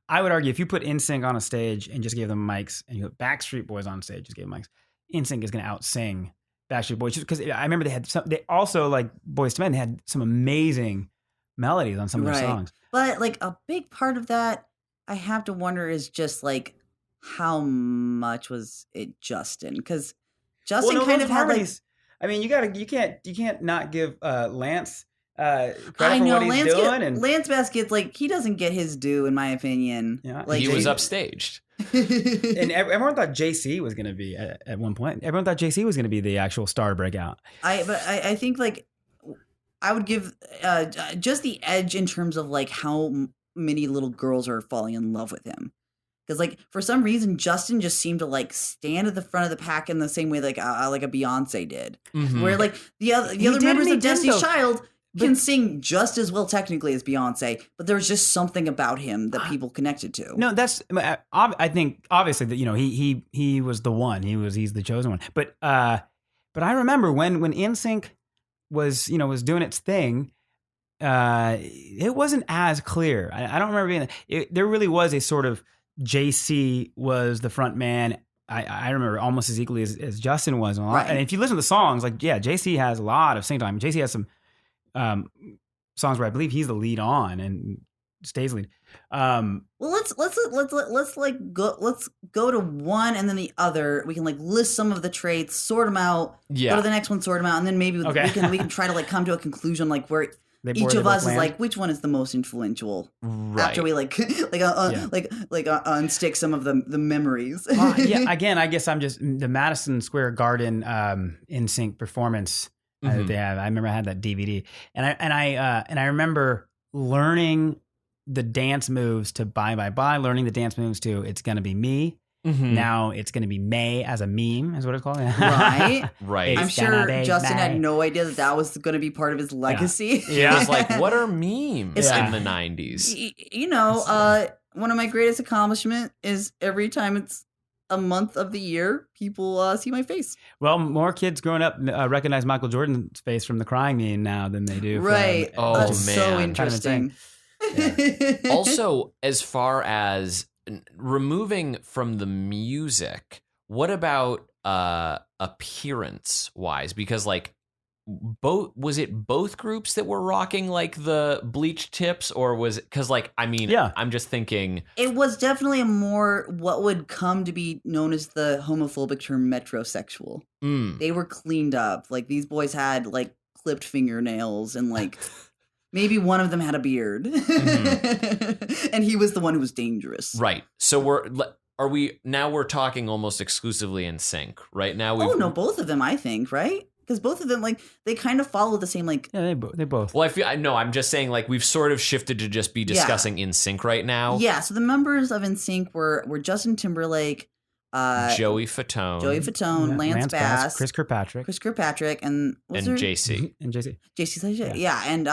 I would argue if you put NSYNC on a stage and just gave them mics, and you put Backstreet Boys on stage, just gave them mics, NSYNC is going to outsing Backstreet Boys. Because I remember they also, like Boyz II Men, they had some amazing melodies on some of their songs. But like a big part of that, I have to wonder, is just like how much was it Justin? Because Justin kind of had harmonies. Like, I mean, you can't not give Lance credit I for know what he's doing. Lance Bass gets like he doesn't get his due in my opinion. Yeah, like he was upstaged. And everyone thought JC was going to be at one point. Everyone thought JC was going to be the actual star breakout. I think like I would give just the edge in terms of like how many little girls are falling in love with him. Because like for some reason Justin just seemed to like stand at the front of the pack in the same way like a Beyonce did, where like the other members of Destiny's Child can sing just as well technically as Beyonce, but there's just something about him that people connected to. No, I think obviously that he was the one. He's the chosen one. But I remember when NSYNC was doing its thing, it wasn't as clear. I don't remember there really was a sort of JC was the front man. I remember almost as equally as Justin was. And if you listen to the songs, like JC has a lot of sing time. JC has some songs where I believe he's the lead on and stays lead. Well, let's go to one and then the other. We can like list some of the traits, sort them out. Yeah. Go to the next one, sort them out, and then maybe we can try to like come to a conclusion like where each of us is like which one is the most influential. Right. After we unstick some of the memories. Again, I guess I'm just the Madison Square Garden NSYNC performance. They have. I remember I had that DVD, and I remember learning the dance moves to Bye Bye Bye, learning the dance moves to It's Gonna Be Me. Now it's gonna be May as a meme, is what it's called. Right. Right. I'm sure Justin had no idea that was going to be part of his legacy. Yeah. He was like, what are memes in the 90s? One of my greatest accomplishments is every time it's a month of the year, people see my face. Well, more kids growing up recognize Michael Jordan's face from the Crying Meme now than they do. Right. That's man. So interesting. Also, as far as removing from the music, what about appearance wise? Because like was it both groups that were rocking like the bleached tips, or was it because like I'm just thinking it was definitely a more what would come to be known as the homophobic term metrosexual. They were cleaned up. Like these boys had like clipped fingernails and like Maybe one of them had a beard. Mm-hmm. And he was the one who was dangerous. Right. So we're talking almost exclusively in sync right now. Oh, no, both of them, I think, right? Because both of them, like, they kind of follow the same, like... Yeah, they both. Well, I'm just saying, like, we've sort of shifted to just be discussing in sync right now. Yeah, so the members of NSYNC were Justin Timberlake, Joey Fatone, Lance Bass, Chris Kirkpatrick, and JC. And JC. JC, yeah, and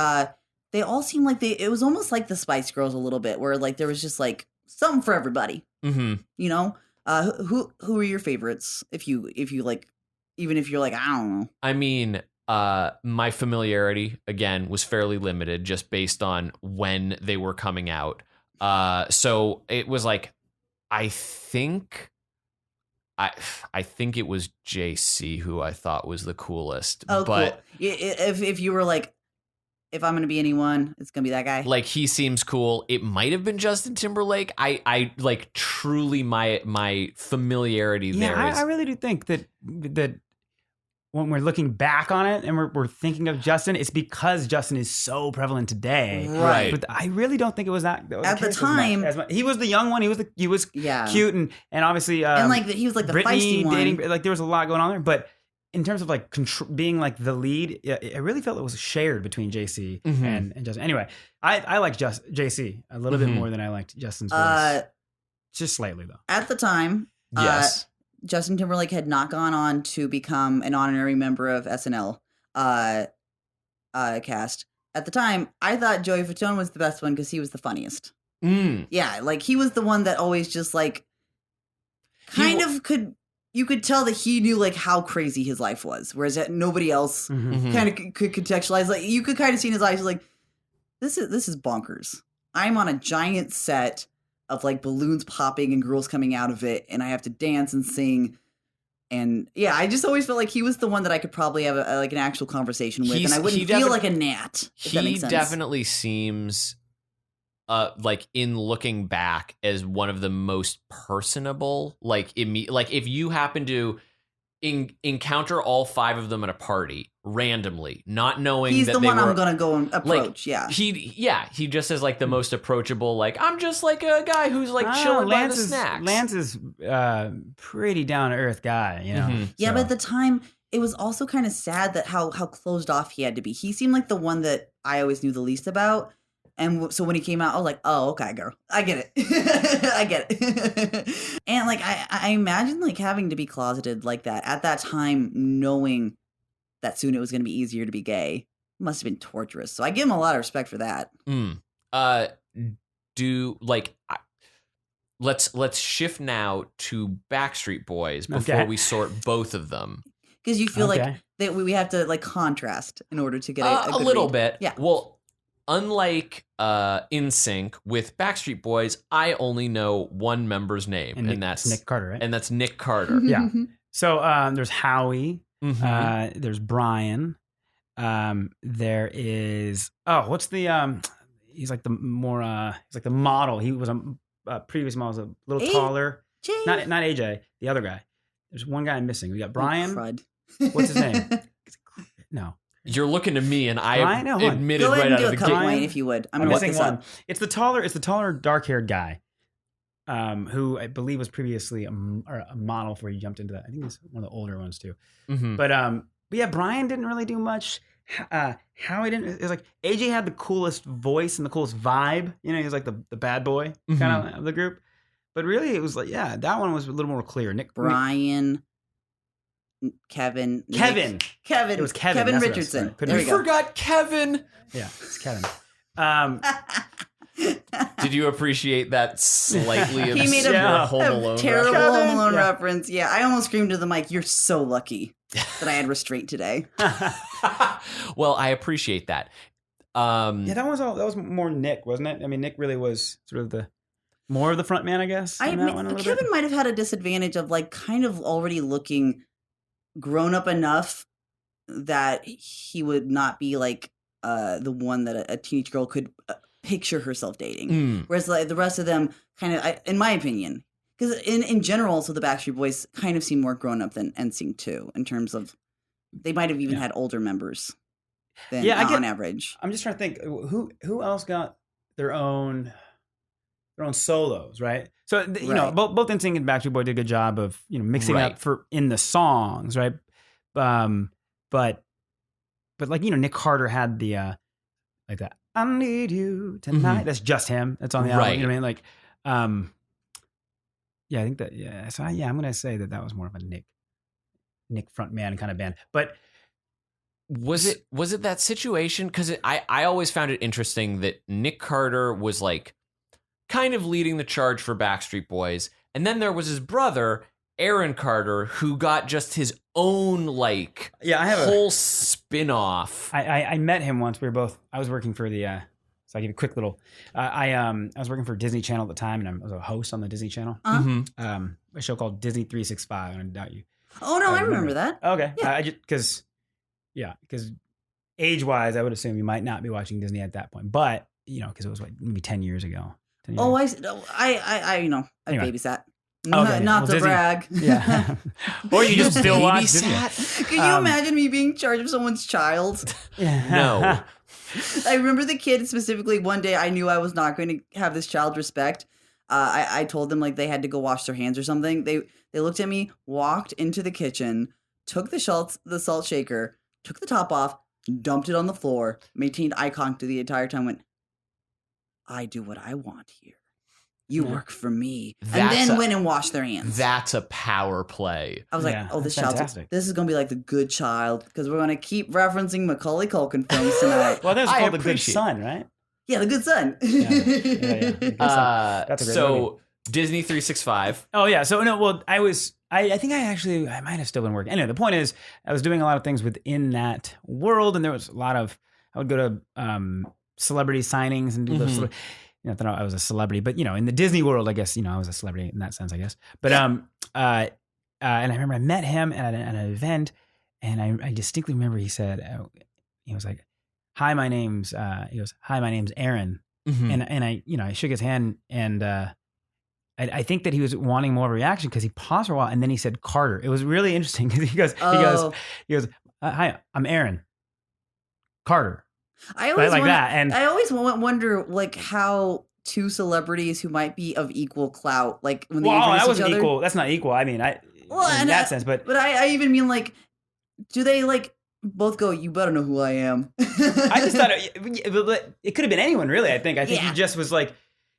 they all seemed like it was almost like the Spice Girls a little bit, where like there was just like something for everybody. Mm-hmm. You know, who are your favorites? If you like, even if you're like, I don't know. I mean, my familiarity again was fairly limited, just based on when they were coming out. So it was like, I think it was JC who I thought was the coolest. Oh, but cool. If you were like, if I'm gonna be anyone, it's gonna be that guy. Like, he seems cool. It might have been Justin Timberlake. I like, truly my familiarity there is. I really do think that when we're looking back on it and we're thinking of Justin, it's because Justin is so prevalent today. Right. But I really don't think it was that at the time. as much. He was the young one. He was cute and obviously and like he was like the Brittany feisty one. dating, like there was a lot going on there. But in terms of like being like the lead, I really felt it was shared between JC and Justin. Anyway, I like JC a little bit more than I liked Justin's voice. Just slightly though. At the time, Yes. Justin Timberlake had not gone on to become an honorary member of SNL cast. At the time, I thought Joey Fatone was the best one because he was the funniest. Yeah, like he was the one that always just like you could tell that he knew like how crazy his life was, whereas nobody else kind of could contextualize. Like you could kind of see in his eyes like, this is bonkers. I'm on a giant set of like balloons popping and girls coming out of it, and I have to dance and sing. And yeah, I just always felt like he was the one that I could probably have like an actual conversation with, and I wouldn't feel like a gnat. If that makes sense. He definitely seems, like in looking back, as one of the most personable. Like if you happen to encounter all five of them at a party randomly, not knowing he's that the they one were, I'm gonna go and approach. Like, he just is like the most approachable. Like, I'm just like a guy who's like chilling by the snacks. Lance is pretty down to earth guy, you know. Yeah, but at the time, it was also kind of sad that how closed off he had to be. He seemed like the one that I always knew the least about. And so when he came out, I was like, oh, okay, girl. I get it. I get it. And like, I imagine like having to be closeted like that at that time, knowing that soon it was going to be easier to be gay, must have been torturous. So I give him a lot of respect for that. Let's shift now to Backstreet Boys before we sort both of them. Because you feel like that we have to like contrast in order to get a good little read. bit. Yeah. Well, unlike NSYNC, with Backstreet Boys, I only know one member's name, and that's Nick Carter, right? And that's Nick Carter. Yeah. So there's Howie. There's Brian. There is what's the he's like the more he's like the model. He was a previous model, was a little taller. Not AJ, the other guy. There's one guy missing. We got Brian. What's his name? No. You're looking to me, and I admitted Go ahead right and out do of a the couple, gate. Wayne, if you would. I'm missing one. It's the taller, dark-haired guy, who I believe was previously a model before he jumped into that. I think he's one of the older ones too. But yeah, Brian didn't really do much. Howie didn't. It was like AJ had the coolest voice and the coolest vibe. You know, he was like the bad boy kind of the group. But really, it was like, yeah, that one was a little more clear. Brian. Kevin. It was Kevin. Kevin Richardson. There we forgot Kevin. Yeah, it's Kevin. Did you appreciate that slightly He made obscure Home Alone terrible reference? Home Alone reference. Yeah, I almost screamed to the mic, "You're so lucky that I had restraint today." Well, I appreciate that. Yeah, that was more Nick, wasn't it? I mean, Nick really was sort of more of the front man, I guess. Kevin might have had a disadvantage of like kind of already looking grown up enough that he would not be like the one that a teenage girl could picture herself dating. Whereas like the rest of them kind of, in my opinion, because in general, so the Backstreet Boys kind of seem more grown up than NSYNC too, in terms of they might have even had older members. than on average. I'm just trying to think who else got their own solos, right? So you know, both NSYNC and Backstreet Boy did a good job of mixing up in the songs, right? But like Nick Carter had the like that I need you tonight. That's just him. That's on the album. You know what I mean? Like, yeah, I think that. Yeah, so I'm gonna say that was more of a Nick frontman kind of band, but. Was it that situation? Because I always found it interesting that Nick Carter was like kind of leading the charge for Backstreet Boys, and then there was his brother Aaron Carter who got just his own like whole spin-off. I met him once. I was working for the so I'll give you a quick little I was working for Disney Channel at the time, and I was a host on the Disney Channel. A show called Disney 365, and I doubt you. Oh no, I remember that. Okay. I just because age-wise, I would assume you might not be watching Disney at that point, but because it was maybe 10 years ago. 10 years. Oh, I Anyway. babysat. Okay, Not to Disney, brag. Yeah. Or you just still watch Disney. Can you imagine me being in charge of someone's child? No. I remember the kid specifically. One day, I knew I was not going to have this child respect. I told them like they had to go wash their hands or something. They looked at me, walked into the kitchen, took the salt shaker, took the top off, dumped it on the floor, maintained eye contact the entire time, went, I do what I want here. You work for me. And then went and washed their hands. That's a power play. I was like, this is going to be like the good child, because we're going to keep referencing Macaulay Culkin films tonight. Well, that's called The Good Son, right? Yeah, The Good Son. That's a great movie. Disney 365. Oh, yeah. So, no, well, I think I might have still been working. Anyway, the point is, I was doing a lot of things within that world, and there was a lot of, I would go to celebrity signings and do those. Not that I was a celebrity, but in the Disney world, I guess I was a celebrity in that sense, I guess. But and I remember I met him at an event, and I distinctly remember he said, he was like, "Hi, my name's," he goes, "Hi, my name's Aaron," and I shook his hand, and I think that he was wanting more of a reaction because he paused for a while, and then he said Carter. It was really interesting because he goes, "Hi, I'm Aaron Carter." I always like that, and I always wonder like how two celebrities who might be of equal clout, like when they introduce each other. Equal. That's not equal. I mean, in that sense, but I even mean like, do they like both go? You better know who I am. I just thought it could have been anyone, really. I think he just was like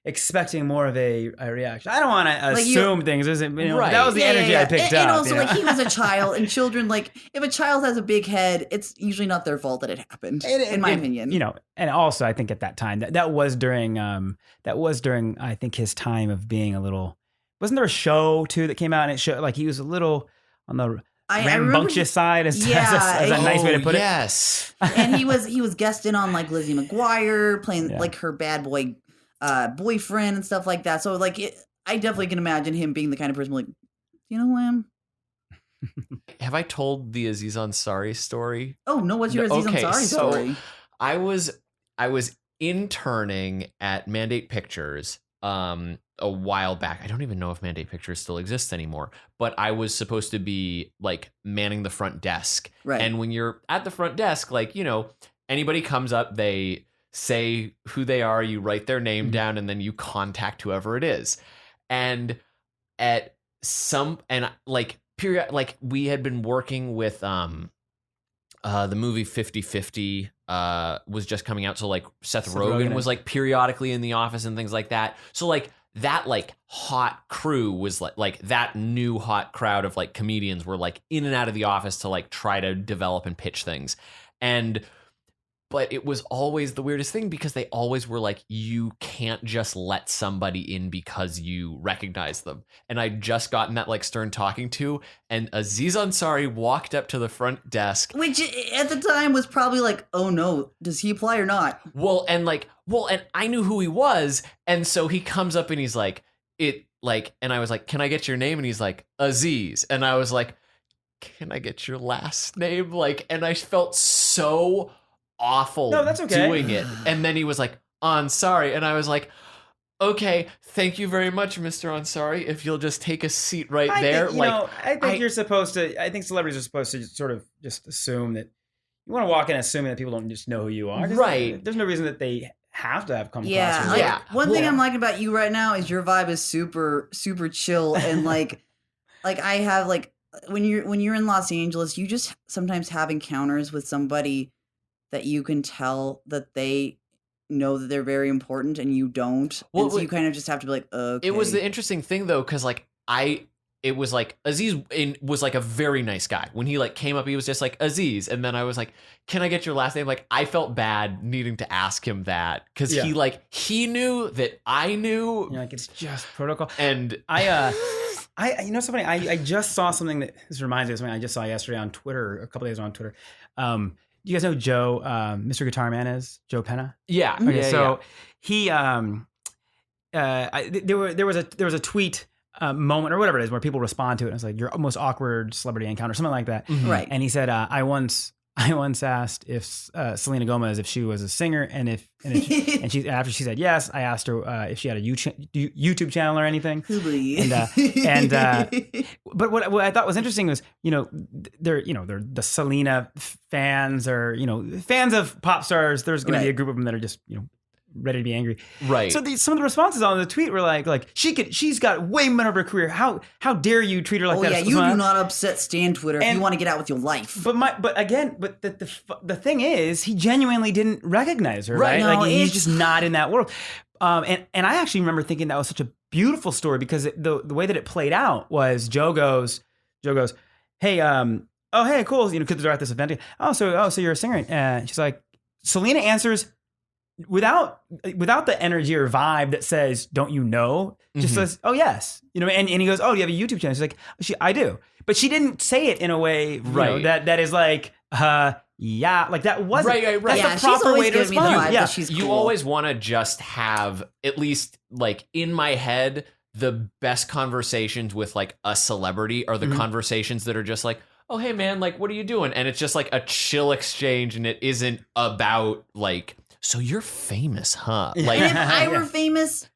expecting more of a reaction. I don't want to assume things. Right. That was the energy I picked up. And also, like, he was a child, and children, like, if a child has a big head, it's usually not their fault that it happened, in my opinion. And also, I think at that time, that was during, I think, his time of being a little, wasn't there a show, too, that came out, and it showed, like, he was a little on the rambunctious side, as a nice way to put it. Yes. And he was guesting on, like, Lizzie McGuire, playing, like, her bad boy boyfriend and stuff like that. So like I definitely can imagine him being the kind of person like, you know who I am? Have I told the Aziz Ansari story? Oh no, what's your Aziz Ansari story? I was interning at Mandate Pictures a while back. I don't even know if Mandate Pictures still exists anymore, but I was supposed to be like manning the front desk. Right. And when you're at the front desk, like, anybody comes up, they say who they are, you write their name down, and then you contact whoever it is. And we had been working with the movie 50-50 was just coming out, so like Seth Rogen was like periodically in the office and things like that. So like that like hot crew was like that new hot crowd of like comedians were like in and out of the office to like try to develop and pitch things. But it was always the weirdest thing because they always were like, you can't just let somebody in because you recognize them. And I'd just gotten that like stern talking to, and Aziz Ansari walked up to the front desk. Which at the time was probably like, oh no, does he apply or not? And I knew who he was. And so he comes up and he's like, and I was like, can I get your name? And he's like, Aziz. And I was like, can I get your last name? Like, and I felt so awful doing it. And then he was like, Ansari. And I was like, okay, thank you very much, Mr. Ansari. If you'll just take a seat right there. I think you're supposed to, I think celebrities are supposed to sort of just assume that you want to walk in assuming that people don't just know who you are. Right. There's no reason that they have to have come Yeah, across. like, Yeah. one thing I'm liking about you right now is your vibe is super, super chill, and like I have like when you're in Los Angeles, you just sometimes have encounters with somebody that you can tell that they know that they're very important and you don't, and so you kind of just have to be like, okay. It was the interesting thing though, because like it was like Aziz was like a very nice guy. When he like came up, he was just like Aziz, and then I was like, "Can I get your last name?" Like I felt bad needing to ask him that because he knew that I knew. You're like, it's just protocol. And I you know something. I just saw something that this reminds me of something I just saw yesterday on Twitter. A couple days ago on Twitter. You guys know who Joe, Mr. Guitar Man is? Joe Penna. Yeah. Okay, yeah, so he there was a tweet. Moment or whatever it is where people respond to it and it's like your most awkward celebrity encounter, something like that. Mhm. Right. And he said, I once asked if Selena Gomez, if she was a singer, and she after she said yes, I asked her if she had a YouTube channel or anything. But what I thought was interesting was, they're the Selena fans, or fans of pop stars. There's going to be a group of them that are just ready to be angry. Right. So some of the responses on the tweet were like she's got way more of her career. How dare you treat her like that? Oh yeah, you do not upset Stan Twitter if you want to get out with your life. But the thing is, he genuinely didn't recognize her, right? No, like he's just not in that world. And I actually remember thinking that was such a beautiful story because the way that it played out was Joe goes, hey, oh hey, cool, because they're at this event. So you're a singer? And she's like, Selena answers without the energy or vibe that says, don't you know? Just says, oh yes. And he goes, oh, do you have a YouTube channel? She's like, I do. But she didn't say it in a way that is like, yeah, like that wasn't right. That's the proper way to respond. Yeah, she's cool. You always want to just have, at least like in my head, the best conversations with like a celebrity are the conversations that are just like, oh, hey man, like, what are you doing? And it's just like a chill exchange, and it isn't about like, so you're famous, huh? Like, and if I were famous,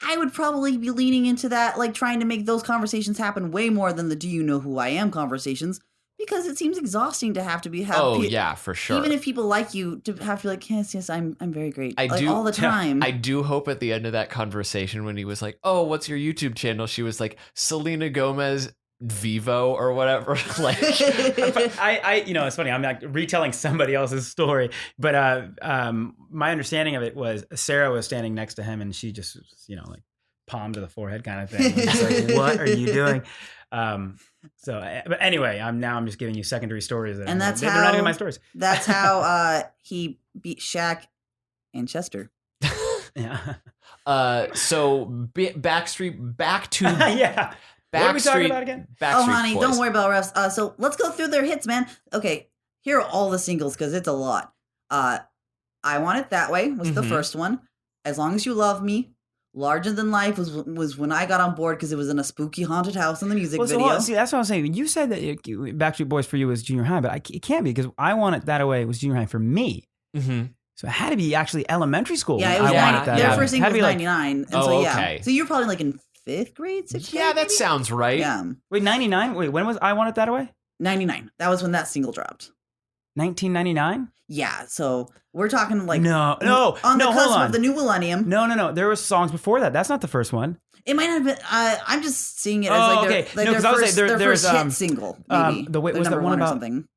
I would probably be leaning into that, like trying to make those conversations happen way more than the "Do you know who I am" conversations, because it seems exhausting to have yeah, for sure. Even if people like you, to have to be like, yes, I'm very great. I do all the time. I do hope at the end of that conversation when he was like, oh, what's your YouTube channel? She was like, Selena Gomez Vivo or whatever. Like, but I it's funny. I'm like retelling somebody else's story, but my understanding of it was Sarah was standing next to him, and she just like palm to the forehead kind of thing. It's like, what are you doing? But anyway, I'm just giving you secondary stories, they're not even my stories. That's how he beat Shaq and Chester. Yeah. So Backstreet back to yeah. What are we talking about again? Oh, honey, don't worry about refs. So let's go through their hits, man. Okay, here are all the singles because it's a lot. I Want It That Way was the first one. As Long As You Love Me. Larger Than Life was when I got on board because it was in a spooky haunted house in the music video. See, that's what I'm saying. You said that Backstreet Boys for you was junior high, but it can't be because I Want It That Way was junior high for me. Mm-hmm. So it had to be actually elementary school. Yeah, it was. Their first single was 99. And so, yeah. Okay. So you're probably like in 5th grade, 6th grade? Yeah, that sounds right. Yeah. Wait, 99? Wait, when was I Want It That Way? 99. That was when that single dropped. 1999? Yeah, so we're talking like on the cusp of the new millennium. No. There were songs before that. That's not the first one. It might have been. I'm just seeing it as their first hit single. Maybe was that one about something?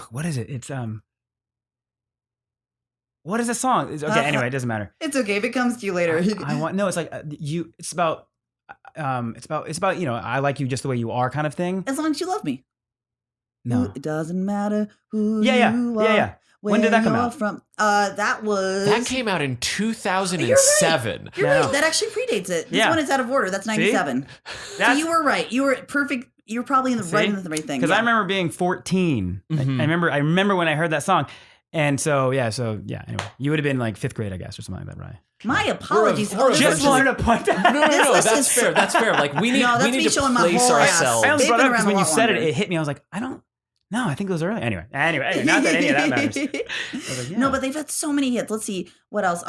What is it? It's What is the song? Okay, anyway, it doesn't matter. It's okay if it comes to you later. It's like It's about I like you just the way you are kind of thing. As long as you love me. No, it doesn't matter who you are. Yeah. When did that come out? That came out in 2007. You're right. That actually predates it. This one is out of order. That's 97. So you were right. You were perfect. You were probably in the right thing. Because I remember being 14. Mm-hmm. I remember when I heard that song. And so anyway, you would have been like 5th grade, I guess, or something like that, right? My apologies. Just wanted to point that. No, that's fair. That's fair. Like we need to place ourselves. I only brought it up because when you said it hit me. I was like, I think it was early. Anyway, not that any of that matters. Like, no, but they've had so many hits. Let's see what else.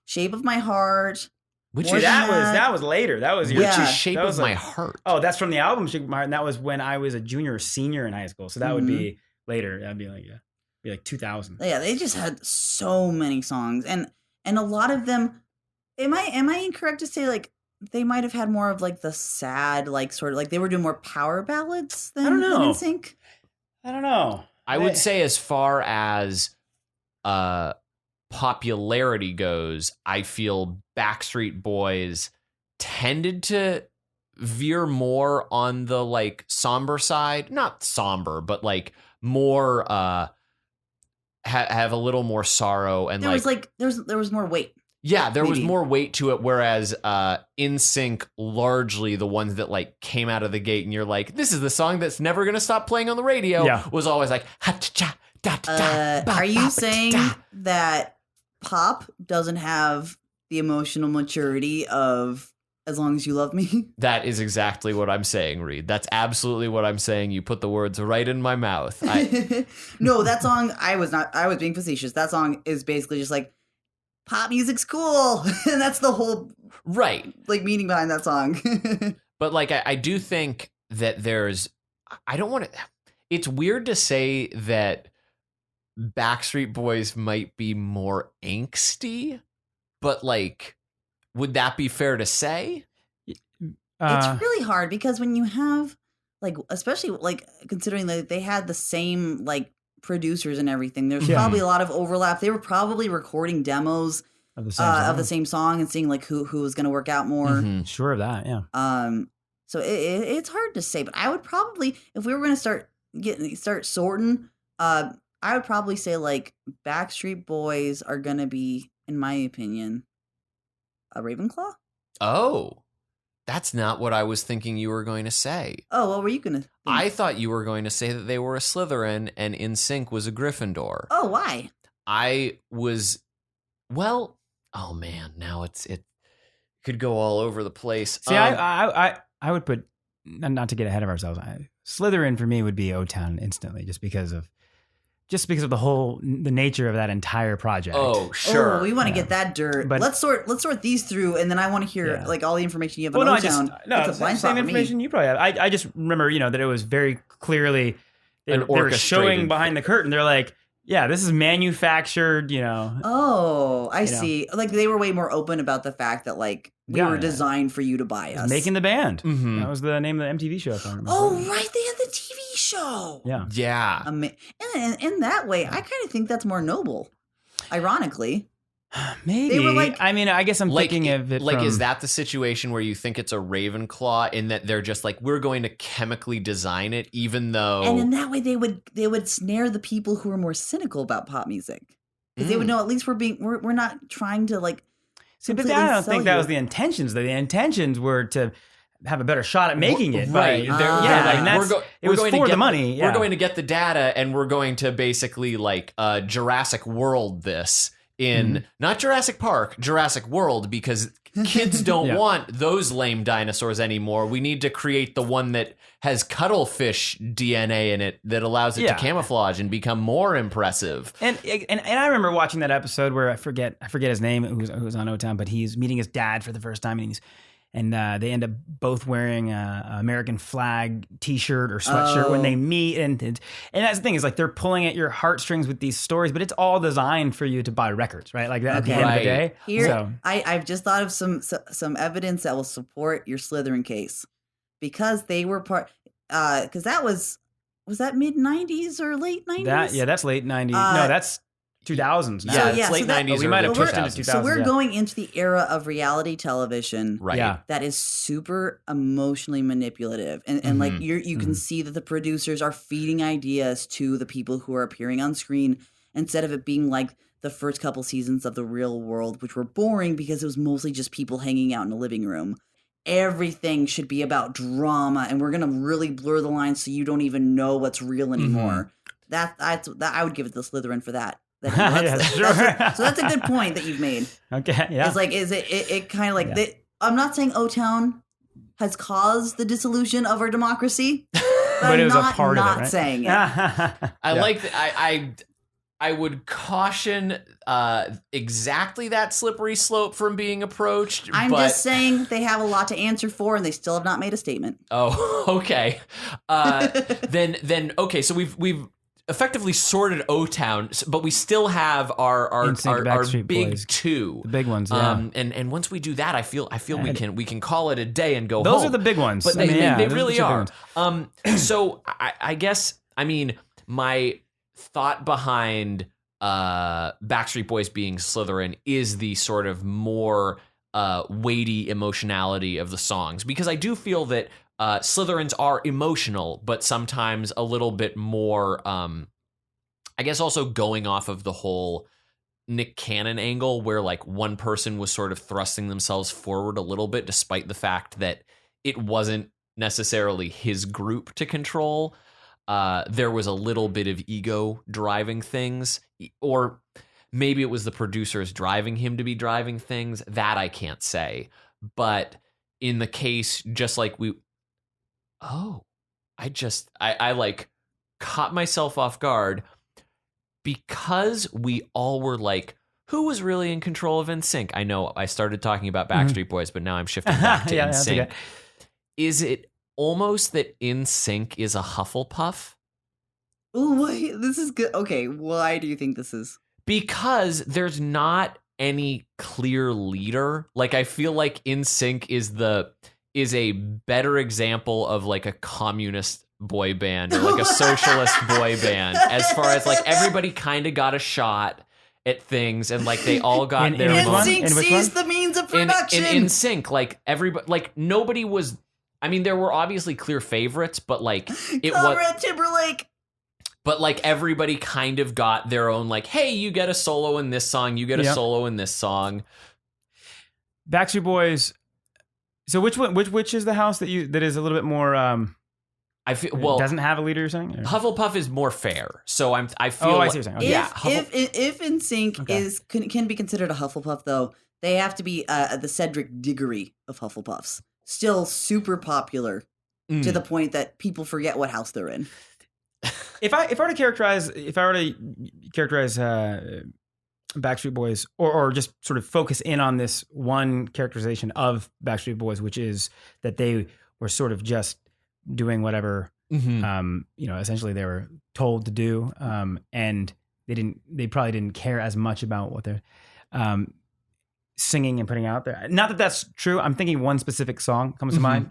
Shape of My Heart. That was later. That was Shape of My Heart. Oh, that's from the album Shape of My Heart, and that was when I was a junior or senior in high school. So that would be later. That'd be like 2000. Yeah, they just had so many songs, and a lot of them. Am I incorrect to say like they might have had more of like the sad, like sort of like they were doing more power ballads than NSYNC? I don't know. I would say as far as popularity goes, I feel Backstreet Boys tended to veer more on the like somber side. Not somber, but like more have a little more sorrow, and there was more weight. Yeah, there was more weight to it, whereas NSYNC, largely the ones that like came out of the gate and you're like, this is the song that's never going to stop playing on the radio, was always like, are you saying that pop doesn't have the emotional maturity of As Long As You Love Me? That is exactly what I'm saying, Reed. That's absolutely what I'm saying. You put the words right in my mouth. No, that song, I was being facetious. That song is basically just like, pop music's cool. And that's the whole like meaning behind that song. But like I do think that it's weird to say that Backstreet Boys might be more angsty, but like, would that be fair to say? It's really hard because when you have like, especially like considering that they had the same like producers and everything, there's probably a lot of overlap. They were probably recording demos of the same song and seeing like who was going to work out more. Mm-hmm. Sure of that, yeah. So it's hard to say, but I would probably, if we were going to start sorting, I would probably say like Backstreet Boys are going to be, in my opinion, a Ravenclaw. Oh, that's not what I was thinking you were going to say. Oh, what were you going to think? I thought you were going to say that they were a Slytherin and NSYNC was a Gryffindor. Oh, why? Oh man, now it could go all over the place. See, I would put, not to get ahead of ourselves, Slytherin for me would be O-Town instantly, just because of the nature of that entire project. Oh, sure. Oh, we want to get that dirt. But let's sort these through, and then I want to hear like all the information you have on O-Town. It's the same information you probably have. I just remember, that it was very clearly they were showing behind the curtain. They're like, yeah, this is manufactured, Oh, I see. Like they were way more open about the fact that like we were designed for you to buy us. Making the band. Mm-hmm. That was the name of the MTV show. If I remember. Oh, right. They had the TV show. Yeah. Yeah. And in that way, I kind of think that's more noble. Ironically. Maybe. They were like, I mean, I guess I'm thinking of it is that the situation where you think it's a Ravenclaw in that they're just like, we're going to chemically design it, even though... And in that way, they would snare the people who are more cynical about pop music. Because they would know at least we're not trying to like... See, but I don't think that was the intentions. The intentions were to have a better shot at making it. Right. It was for the money. Yeah. We're going to get the data and we're going to basically like Jurassic World this in not Jurassic Park, Jurassic World, because kids don't want those lame dinosaurs anymore. We need to create the one that has cuttlefish DNA in it that allows it to camouflage and become more impressive. And I remember watching that episode where I forget his name, who's on O-Town, but he's meeting his dad for the first time, and they end up both wearing a American flag T-shirt or sweatshirt when they meet, and that's the thing is like they're pulling at your heartstrings with these stories, but it's all designed for you to buy records, right? Like that at the end of the day. Here, I've just thought of some evidence that will support your Slytherin case, because they were part. Because that was that mid '90s or late '90s? That's late '90s. No, that's 2000s now. Yeah, it's late 90s. We might have pushed into 2000s. So we're going into the era of reality television, right? Yeah. That is super emotionally manipulative, and like you can see that the producers are feeding ideas to the people who are appearing on screen, instead of it being like the first couple seasons of The Real World, which were boring because it was mostly just people hanging out in a living room. Everything should be about drama, and we're gonna really blur the lines so you don't even know what's real anymore. That I would give it to Slytherin for that. So that's a good point that you've made. Okay, yeah. It's like, it kind of like, I'm not saying O-Town has caused the dissolution of our democracy, but it was a part of it, right? Saying it. I would caution exactly that slippery slope from being approached. I'm just saying they have a lot to answer for, and they still have not made a statement. Oh, okay. Then okay. So we've effectively sorted O-Town, but we still have our big Boys. two, The big ones, yeah. And once we do that, I feel we can call it a day and go Those home. are the big ones. But they really are. Ones. So I guess, I mean, my thought behind Backstreet Boys being Slytherin is the sort of more weighty emotionality of the songs, because I do feel that Slytherins are emotional, but sometimes a little bit more, I guess also going off of the whole Nick Cannon angle, where like one person was sort of thrusting themselves forward a little bit, despite the fact that it wasn't necessarily his group to control. There was a little bit of ego driving things, or maybe it was the producers driving him to be driving things. That I can't say. But in the case, just like I like caught myself off guard, because we all were like, who was really in control of NSYNC? I know I started talking about Backstreet Boys, but now I'm shifting back to NSYNC. Okay. Is it almost that NSYNC is a Hufflepuff? Oh, wait, this is good. Okay, why do you think this is? Because there's not any clear leader. Like, I feel like NSYNC is a better example of like a communist boy band or like a socialist boy band, as far as like everybody kind of got a shot at things, and like they all got their NSYNC sees the means of production. In NSYNC, like everybody, like nobody was. I mean, there were obviously clear favorites, but like it was Timberlake. But like everybody kind of got their own, like, hey, you get a solo in this song, you get a solo in this song. Backstreet Boys. So which is the house that is a little bit more I feel doesn't have a leader, you're saying? Or? Hufflepuff is more fair. So I feel I see what you're saying. Okay. If NSYNC can be considered a Hufflepuff, though, they have to be the Cedric Diggory of Hufflepuffs. Still super popular to the point that people forget what house they're in. If I were to characterize Backstreet Boys, or just sort of focus in on this one characterization of Backstreet Boys, which is that they were sort of just doing whatever, essentially they were told to do, and they probably didn't care as much about what they're singing and putting out there. Not that that's true. I'm thinking one specific song comes to mind.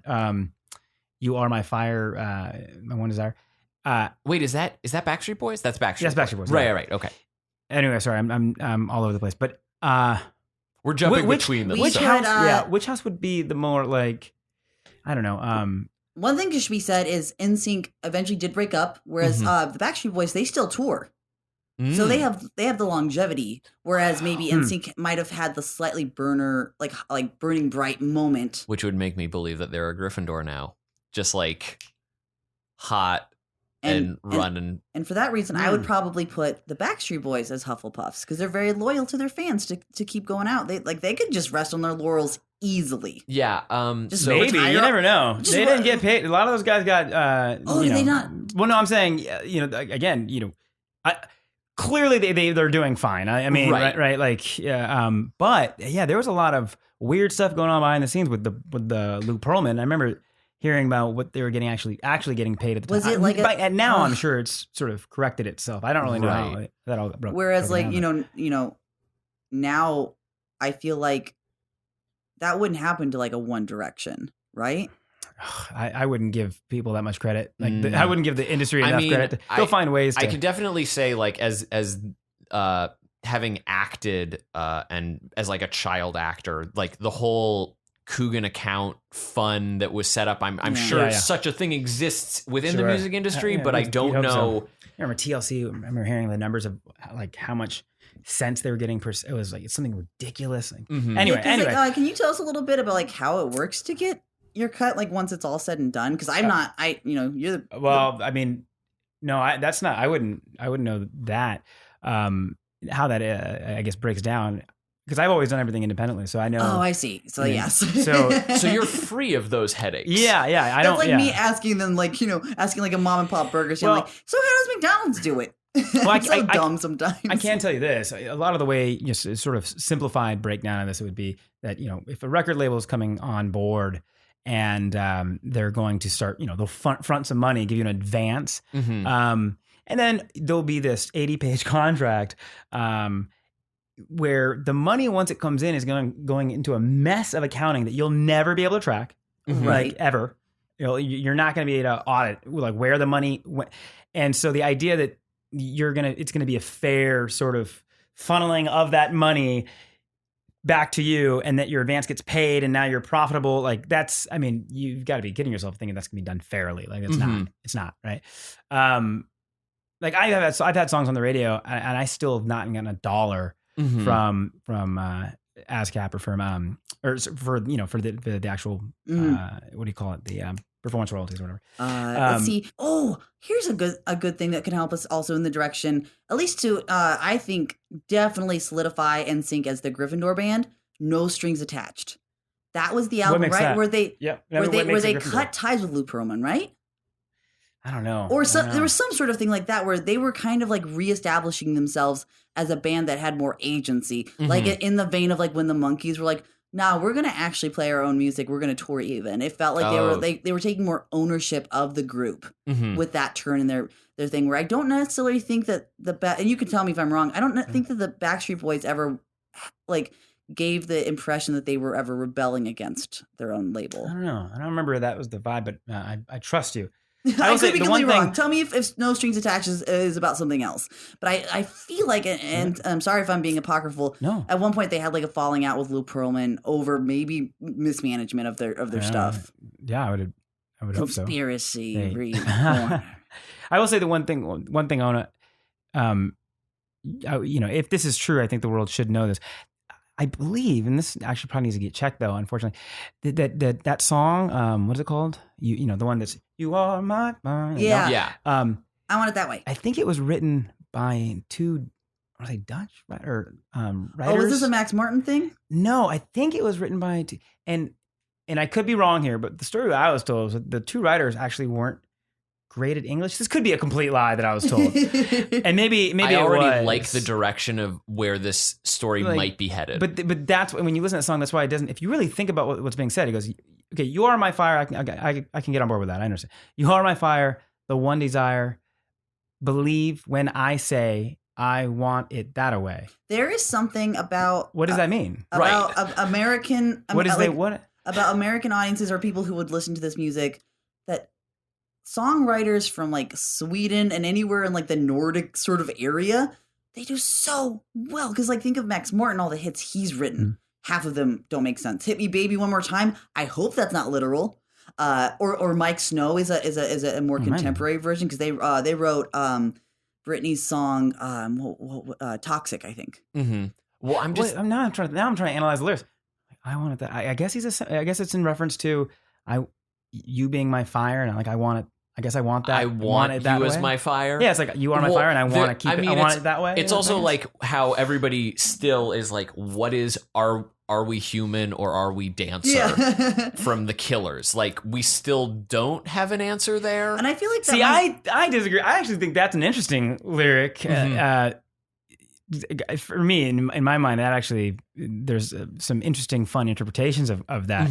"You Are My Fire," my one desire. Wait, is that Backstreet Boys? That's Backstreet. That's Backstreet Boys. Right. Okay. Anyway, sorry, I'm all over the place, but we're jumping between them. Which house would be the more like, I don't know. One thing that should be said is NSYNC eventually did break up, whereas the Backstreet Boys, they still tour. So they have the longevity, whereas maybe NSYNC might have had the slightly burning bright moment, which would make me believe that they're a Gryffindor now, just like hot and running. And for that reason, I would probably put the Backstreet Boys as Hufflepuffs, because they're very loyal to their fans to keep going out. They could just rest on their laurels easily. Yeah. Just maybe retire. You never know. They didn't get paid. A lot of those guys got. Did they not? Well, no, I'm saying again. Clearly they're doing fine. I mean, right. Like, but yeah, there was a lot of weird stuff going on behind the scenes with the Luke Pearlman. I remember hearing about what they were getting actually getting paid at the time. Was it like and now I'm sure it's sort of corrected itself. I don't really know how that all broke. Whereas like, now I feel like that wouldn't happen to like a One Direction, right? I wouldn't give people that much credit. Like I wouldn't give the industry enough credit. They'll find ways to. I could definitely say like as having acted and as like a child actor, like the whole Coogan account fund that was set up. I'm sure such a thing exists within the music industry, but I don't know. So. I remember TLC. I remember hearing the numbers of like how much cents they were getting per. It was like it's something ridiculous. Like, Anyway, can you tell us a little bit about like how it works to get your cut? Like once it's all said and done, because I'm not. You're the. Well, I mean, no, that's not. I wouldn't know that. How that I guess breaks down. Because I've always done everything independently, so I know. Oh, I see. So yes. So you're free of those headaches. Yeah. I don't. That's like me asking them, asking like a mom and pop burger. So I'm like, so how does McDonald's do it? Well, it's so dumb sometimes. I can tell you this: a lot of the way, sort of simplified breakdown of this would be that if a record label is coming on board and they're going to start, they'll front some money, give you an advance. And And then there'll be this 80-page contract where the money, once it comes in, is going into a mess of accounting that you'll never be able to track, like ever. You're not going to be able to audit like where the money went. And so the idea that it's going to be a fair sort of funneling of that money back to you, and that your advance gets paid, and now you're profitable. Like you've got to be kidding yourself thinking that's going to be done fairly. Like it's not right. Like I've had songs on the radio, and I still have not gotten $1 from ASCAP or from for the actual what do you call it, the performance royalties or whatever. Let's see. Oh, here's a good thing that can help us also in the direction, at least to I think definitely solidify NSYNC as the Gryffindor band. No Strings Attached. That was the album, right? That? Where they cut ties with Lou Pearlman, right? I don't know. Or there was some sort of thing like that where they were kind of like reestablishing themselves as a band that had more agency, like in the vein of like when the Monkees were like, "Nah, we're gonna actually play our own music. We're gonna tour even." It felt like they were taking more ownership of the group with that turn in their thing. Where I don't necessarily think that and you can tell me if I'm wrong. I don't think that the Backstreet Boys ever like gave the impression that they were ever rebelling against their own label. I don't know. I don't remember that was the vibe, but I trust you. I could be completely wrong. Tell me if No Strings Attached is about something else. But I feel like, and I'm sorry if I'm being apocryphal. No. At one point they had like a falling out with Lou Pearlman over maybe mismanagement of their stuff. Yeah, I would hope so. Conspiracy. I will say the one thing I want to, if this is true, I think the world should know this. I believe, and this actually probably needs to get checked though, unfortunately, that song, what is it called? The one that's "You Are My Fire." Yeah. I Want It That Way. I think it was written by two, are they Dutch writers? Oh, was this a Max Martin thing? No, I think it was written by two, and I could be wrong here, but the story I was told was that the two writers actually weren't great at English. This could be a complete lie that I was told. And maybe I already like the direction of where this story might be headed. But that's when you listen to that song, that's why it doesn't, if you really think about what's being said, it goes, okay, you are my fire. I can get on board with that. I understand. You are my fire, the one desire. Believe when I say I want it that way. There is something about what does that mean? About American what about American audiences or people who would listen to this music that songwriters from like Sweden and anywhere in like the Nordic sort of area, they do so well. Because like think of Max Martin, all the hits he's written, half of them don't make sense. Hit Me Baby One More Time. I hope that's not literal. Or Mike Snow is a more contemporary version because they wrote Britney's song Toxic, I think. Mm-hmm. Well, I'm trying to analyze the lyrics. I wanted that. I guess I guess it's in reference to you being my fire, and I'm like, I want it. I guess I want that. I want it that you way. As my fire. Yeah, it's like you are my fire, and I want to keep it. I want it that way. It's also like how everybody still is like, what is are we human or are we dancer from the Killers? Like we still don't have an answer there. And I feel like I disagree. I actually think that's an interesting lyric. For me, in my mind, that actually there's some interesting, fun interpretations of that.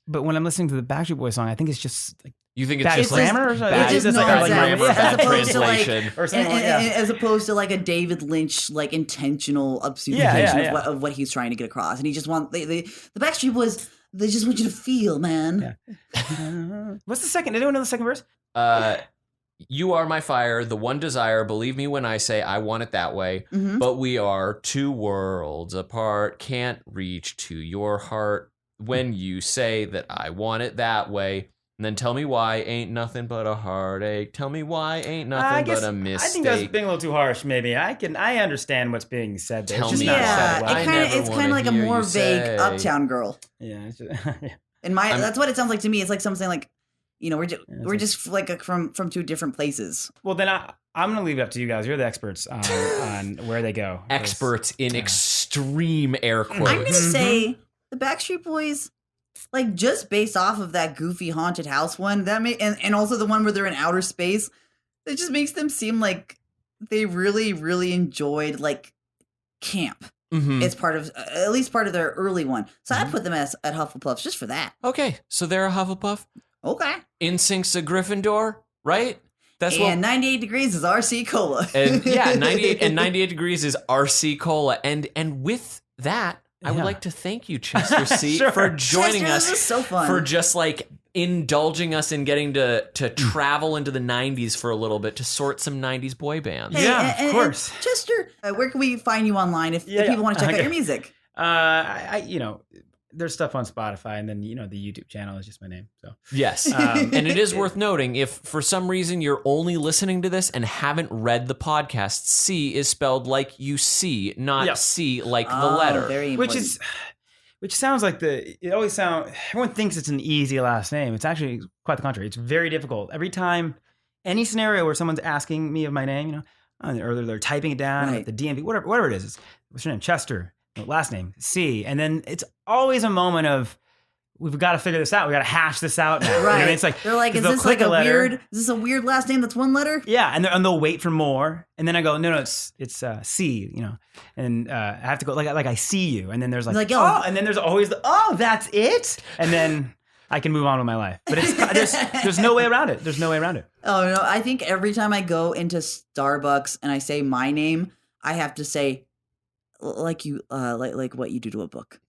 But when I'm listening to the Backstreet Boys song, I think it's just like you think it's just grammar or something. It's just grammar, bad translation, or something as opposed to like a David Lynch like intentional obfuscation of what he's trying to get across. And he just the Backstreet Boys. They just want you to feel, man. Yeah. What's the second? Did anyone know the second verse? You are my fire, the one desire. Believe me when I say I want it that way. But we are two worlds apart. Can't reach to your heart when you say that I want it that way. And then tell me why ain't nothing but a heartache. Tell me why ain't nothing but a mistake. I think that's being a little too harsh. Maybe I understand what's being said there. Tell it's me, not said well. It's kind of like a more vague Uptown Girl. Yeah, it's just, that's what it sounds like to me. It's like something like, we're just like from two different places. Well, then I'm gonna leave it up to you guys. You're the experts on where they go. Experts in extreme air quotes. I'm gonna say the Backstreet Boys. Like just based off of that goofy haunted house one, and also the one where they're in outer space, it just makes them seem like they really, really enjoyed like camp. It's part of at least part of their early one. So I'd put them at Hufflepuffs just for that. Okay, so they're a Hufflepuff. Okay. NSYNC's a Gryffindor, right? And 98 degrees is RC Cola. And yeah, 98 degrees is RC Cola. And with that, I would like to thank you, Chester C, for joining us. This is so fun. For just like indulging us in getting to travel into the 90s for a little bit to sort some 90s boy bands. Hey, Yeah, of course. Chester, where can we find you online if people want to check out your music? There's stuff on Spotify, and then the YouTube channel is just my name. So yes, and it is worth noting, if for some reason you're only listening to this and haven't read the podcast, C is spelled like you see, not C like the letter. Very important. Which sounds like everyone thinks it's an easy last name. It's actually quite the contrary. It's very difficult. Every time, any scenario where someone's asking me of my name, or they're typing it down at the DMV, whatever it is. What's your name? Chester. Last name C, and then it's always a moment of we've got to figure this out. We got to hash this out now. Right? It's like they're like, is this like a weird? Is this a weird last name that's one letter? Yeah, and they'll wait for more, and then I go, no, it's C, and I have to go like I see you, and then there's like and then there's always that's it, and then I can move on with my life. But there's no way around it. There's no way around it. Oh no, I think every time I go into Starbucks and I say my name, I have to say. Like you, like what you do to a book.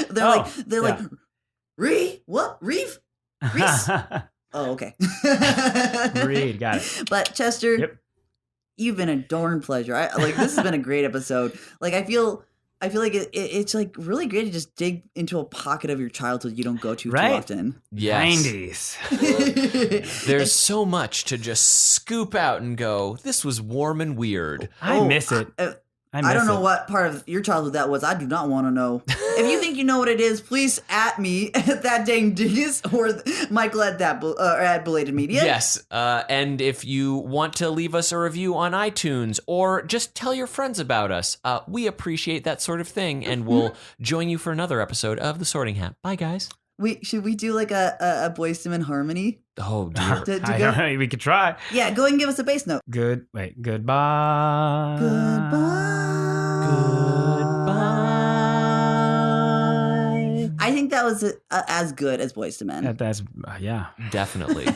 they're like, what? Reeve? Reese? Oh, okay. Reed, got it. But Chester, you've been a darn pleasure. This has been a great episode. Like I feel like it's like really great to just dig into a pocket of your childhood you don't go to too often. Yes. 90s. There's so much to just scoop out and go, this was warm and weird. I miss it. I don't know what part of your childhood that was. I do not want to know. If you think you know what it is, please at me at that dang dingus or Michael at that at Belated Media. Yes, and if you want to leave us a review on iTunes or just tell your friends about us, we appreciate that sort of thing, and we'll join you for another episode of The Sorting Hat. Bye, guys. Should we do like a Boyz II Men harmony? Oh dear. I don't know. We could try. Yeah, go ahead and give us a bass note. Goodbye. Goodbye. Goodbye. I think that was as good as Boyz II Men. That's yeah. Definitely.